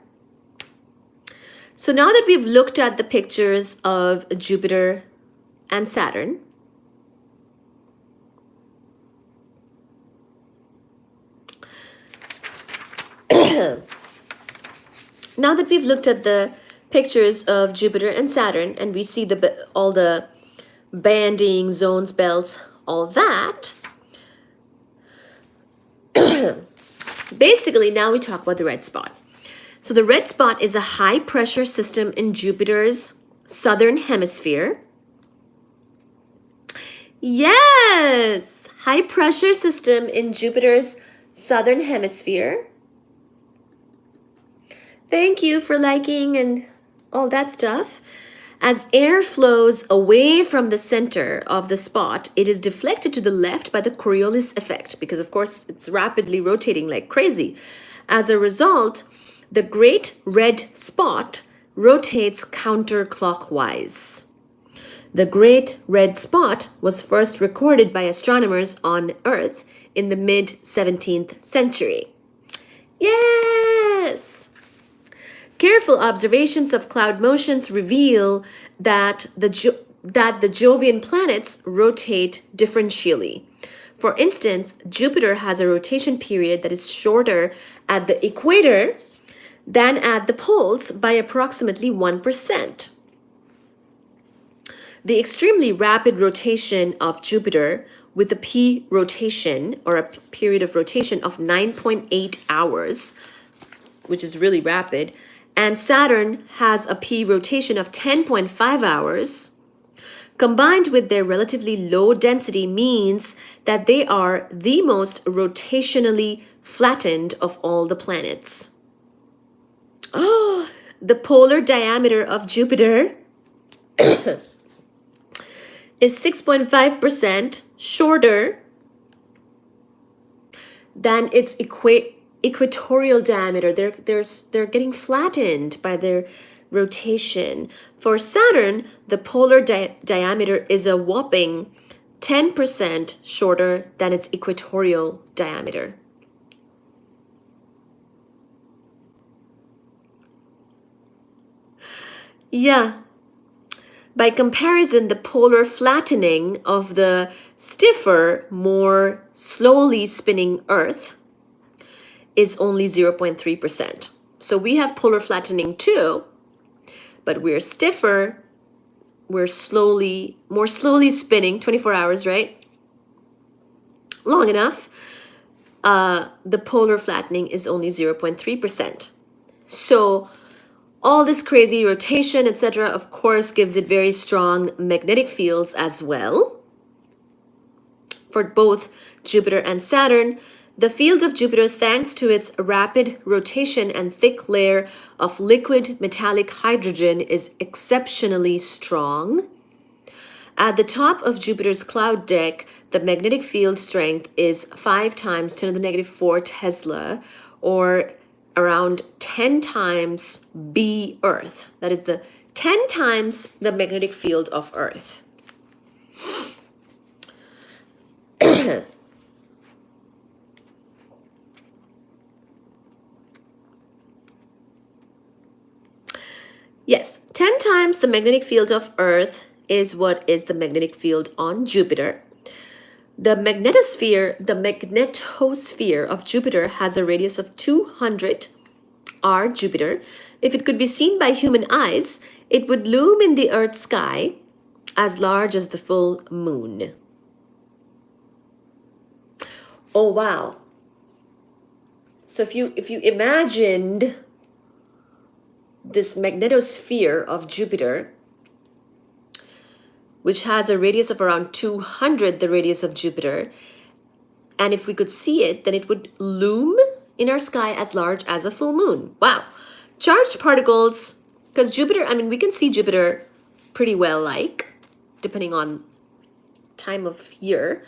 So now that we've looked at the pictures of Jupiter and Saturn, now that we've looked at the pictures of Jupiter and Saturn and we see all the banding, zones, belts, all that, basically now we talk about the red spot. So the red spot is a high pressure system in Jupiter's southern hemisphere. Yes, high pressure system in Jupiter's southern hemisphere. Thank you for liking and all that stuff. As air flows away from the center of the spot, it is deflected to the left by the Coriolis effect because, of course, it's rapidly rotating like crazy. As a result, the great red spot rotates counterclockwise. The great red spot was first recorded by astronomers on Earth in the mid-17th century. Yes! Careful observations of cloud motions reveal that the Jovian planets rotate differentially. For instance, Jupiter has a rotation period that is shorter at the equator than at the poles by approximately 1%. The extremely rapid rotation of Jupiter with a p rotation, or a period of rotation of 9.8 hours, which is really rapid, and Saturn has a p rotation of 10.5 hours, combined with their relatively low density means that they are the most rotationally flattened of all the planets. Oh, the polar diameter of Jupiter is 6.5% shorter than its equatorial diameter. They're getting flattened by their rotation. For Saturn, the polar diameter is a whopping 10% shorter than its equatorial diameter. Yeah. By comparison, the polar flattening of the stiffer, more slowly spinning Earth is only 0.3%. So we have polar flattening too, but we're stiffer, we're more slowly spinning, 24 hours, right? Long enough. The polar flattening is only 0.3%. So all this crazy rotation, etc., of course, gives it very strong magnetic fields as well. For both Jupiter and Saturn, the field of Jupiter, thanks to its rapid rotation and thick layer of liquid metallic hydrogen, is exceptionally strong. At the top of Jupiter's cloud deck, the magnetic field strength is 5 times 10 to the negative 4 Tesla, or around 10 times B Earth. That is the 10 times the magnetic field of Earth. Yes, 10 times the magnetic field of Earth is what is the magnetic field on Jupiter. The magnetosphere of Jupiter has a radius of 200 r Jupiter. If it could be seen by human eyes, it would loom in the Earth's sky as large as the full moon. Oh wow. So if you imagined this magnetosphere of Jupiter, which has a radius of around 200 the radius of Jupiter, and if we could see it, then it would loom in our sky as large as a full moon. Wow. Charged particles, because Jupiter, I mean, we can see Jupiter pretty well, like, depending on time of year,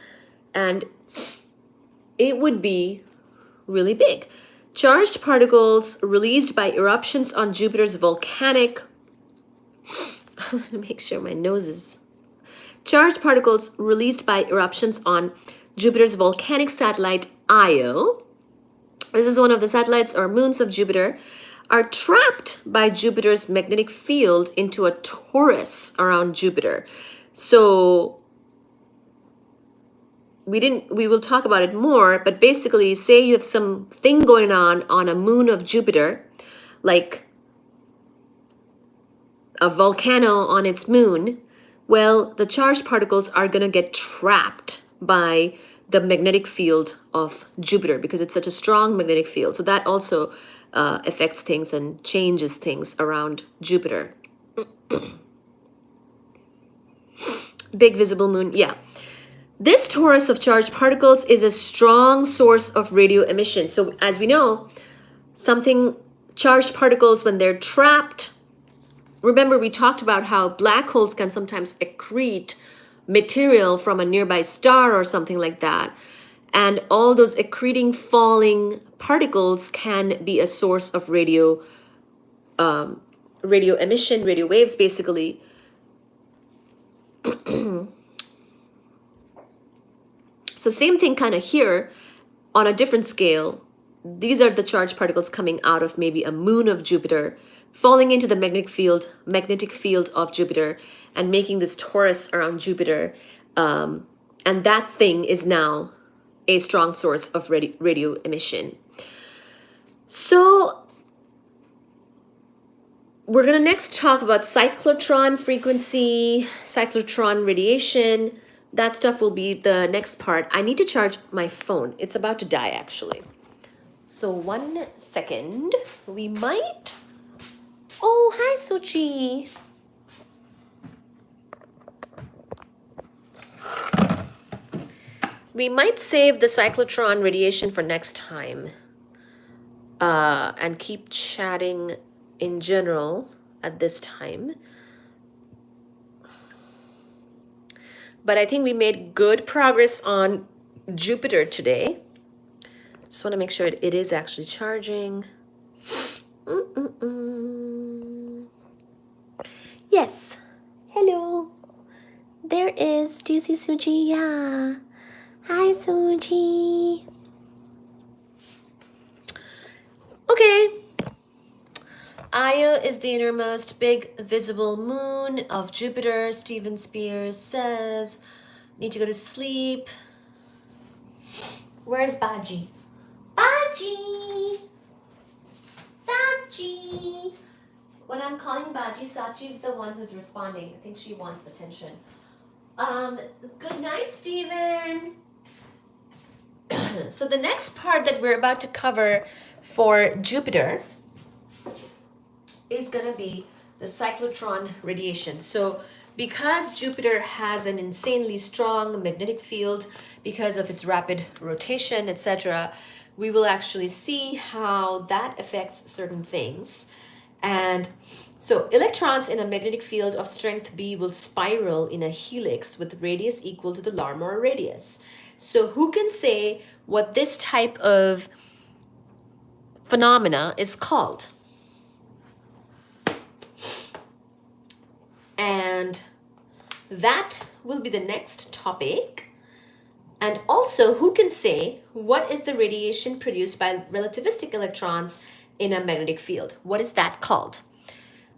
and it would be really big. Charged particles released by eruptions on Jupiter's volcanic, I'm gonna make sure my nose is, charged particles released by eruptions on Jupiter's volcanic satellite Io, this is one of the satellites or moons of Jupiter, are trapped by Jupiter's magnetic field into a torus around Jupiter. So we will talk about it more, but basically say you have something going on a moon of Jupiter, like a volcano on its moon. Well, the charged particles are going to get trapped by the magnetic field of Jupiter because it's such a strong magnetic field. So that also affects things and changes things around Jupiter. Big visible moon, yeah. This torus of charged particles is a strong source of radio emission. So as we know, charged particles, when they're trapped, remember we talked about how black holes can sometimes accrete material from a nearby star or something like that. And all those accreting, falling particles can be a source of radio emission, radio waves, basically. So same thing kind of here on a different scale. These are the charged particles coming out of maybe a moon of Jupiter, falling into the magnetic field of Jupiter and making this torus around Jupiter. And that thing is now a strong source of radio emission. So we're going to next talk about cyclotron frequency, cyclotron radiation. That stuff will be the next part. I need to charge my phone. It's about to die, actually. So 1 second. We might... Oh, hi, Suchi. We might save the cyclotron radiation for next time. And keep chatting in general at this time. But I think we made good progress on Jupiter today. Just want to make sure it is actually charging. Yes. Hello. There is. Do you see Suji? Yeah. Hi, Suji. Okay. Io is the innermost big visible moon of Jupiter. Steven Spears says, need to go to sleep. Where's Baji? Baji! Sachi! When I'm calling Baji, Sachi's the one who's responding. I think she wants attention. Good night, Steven. So the next part that we're about to cover for Jupiter is going to be the cyclotron radiation. So because Jupiter has an insanely strong magnetic field because of its rapid rotation, etc., we will actually see how that affects certain things. And so electrons in a magnetic field of strength B will spiral in a helix with radius equal to the Larmor radius. So who can say what this type of phenomena is called? And that will be the next topic. And also, who can say what is the radiation produced by relativistic electrons in a magnetic field? What is that called?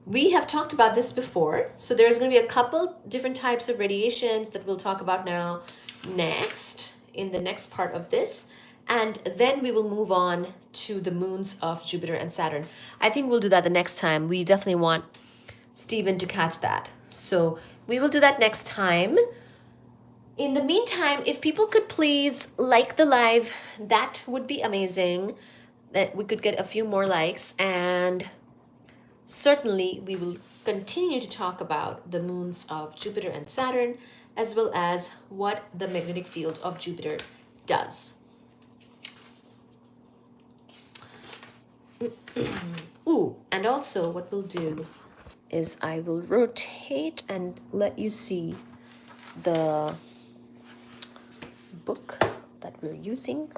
we have talked about this before. So there's going to be a couple different types of radiations that we'll talk about now next, in the next part of this. And then we will move on to the moons of Jupiter and Saturn. I think we'll do that the next time. We definitely want Stephen to catch that. So we will do that next time. In the meantime, if people could please like the live, that would be amazing. That we could get a few more likes, and certainly we will continue to talk about the moons of Jupiter and Saturn, as well as what the magnetic field of Jupiter does. Ooh, and also what we'll do is I will rotate and let you see the book that we're using.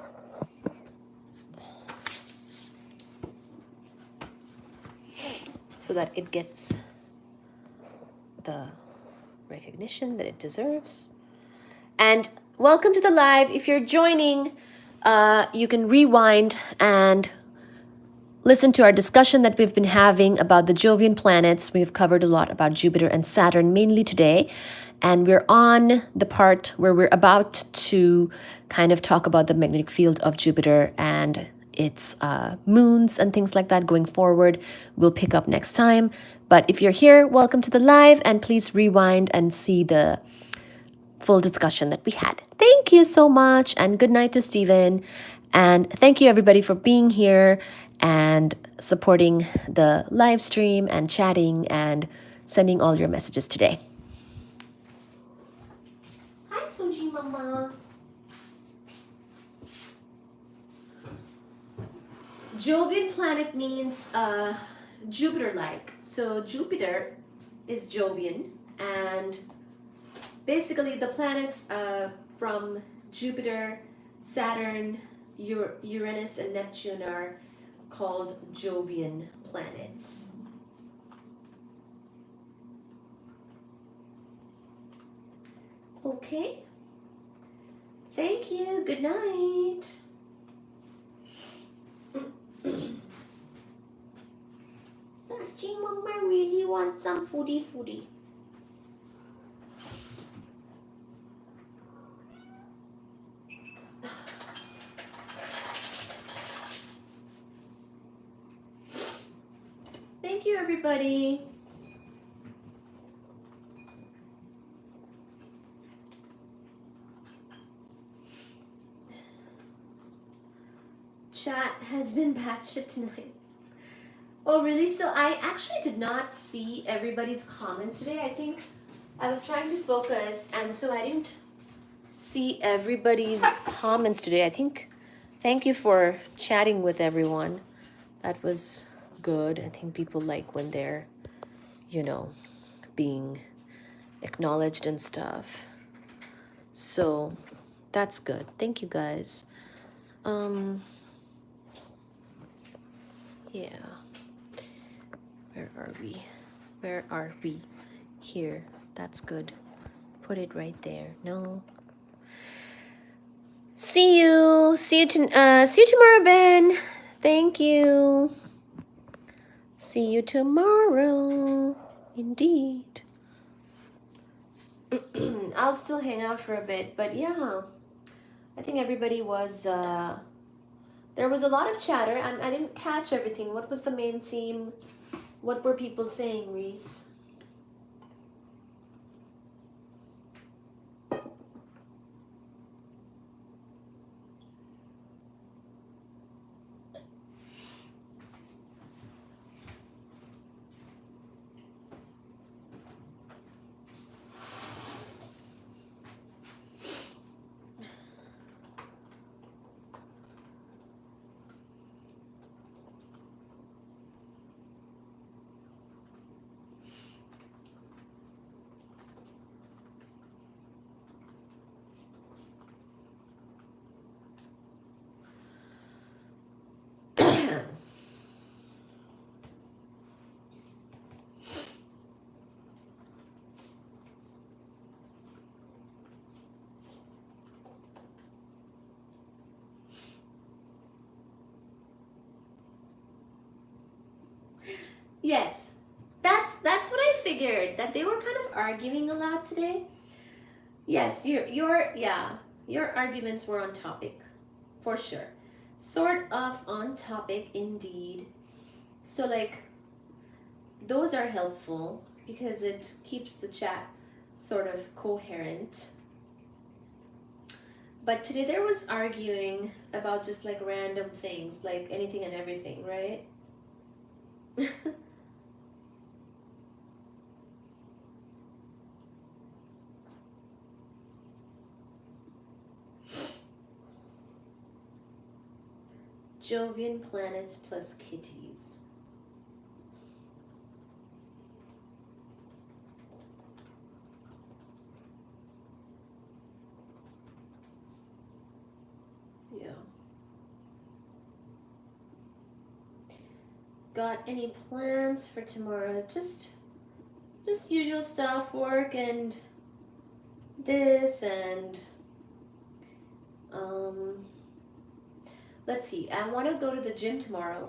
So that it gets the recognition that it deserves. And welcome to the live. If you're joining, you can rewind and listen to our discussion that we've been having about the Jovian planets. We've covered a lot about Jupiter and Saturn, mainly today. And we're on the part where we're about to kind of talk about the magnetic field of Jupiter and its moons and things like that going forward. We'll pick up next time. But if you're here, welcome to the live, and please rewind and see the full discussion that we had. Thank you so much, and good night to Stephen. And thank you everybody for being here and supporting the live stream and chatting and sending all your messages today. Hi, Suji Mama. Jovian planet means Jupiter-like. So Jupiter is Jovian, and basically the planets from Jupiter, Saturn, Uranus, and Neptune are called Jovian planets. Okay. Thank you. Good night. Sachi Mama really wants some foodie. Thank you, everybody. Chat has been batshit tonight. Oh, really? So I actually did not see everybody's comments today. I think I was trying to focus, and so I didn't see everybody's comments today. I think, thank you for chatting with everyone. That was good. I think people like when they're, you know, being acknowledged and stuff. So that's good. Thank you guys. Yeah. Where are we? Here. That's good. Put it right there. No. See you. See you tomorrow, Ben. Thank you. See you tomorrow. Indeed. I'll still hang out for a bit, but yeah. I think everybody was there was a lot of chatter. I didn't catch everything. What was the main theme? What were people saying, Reese? Yes, That's what I figured, that they were kind of arguing a lot today. Yes, your arguments were on topic, for sure. Sort of on topic indeed. So like those are helpful because it keeps the chat sort of coherent. But today there was arguing about just like random things, like anything and everything, right? Jovian planets plus kitties. Yeah. Got any plans for tomorrow? Just usual stuff, work and this and let's see. I want to go to the gym tomorrow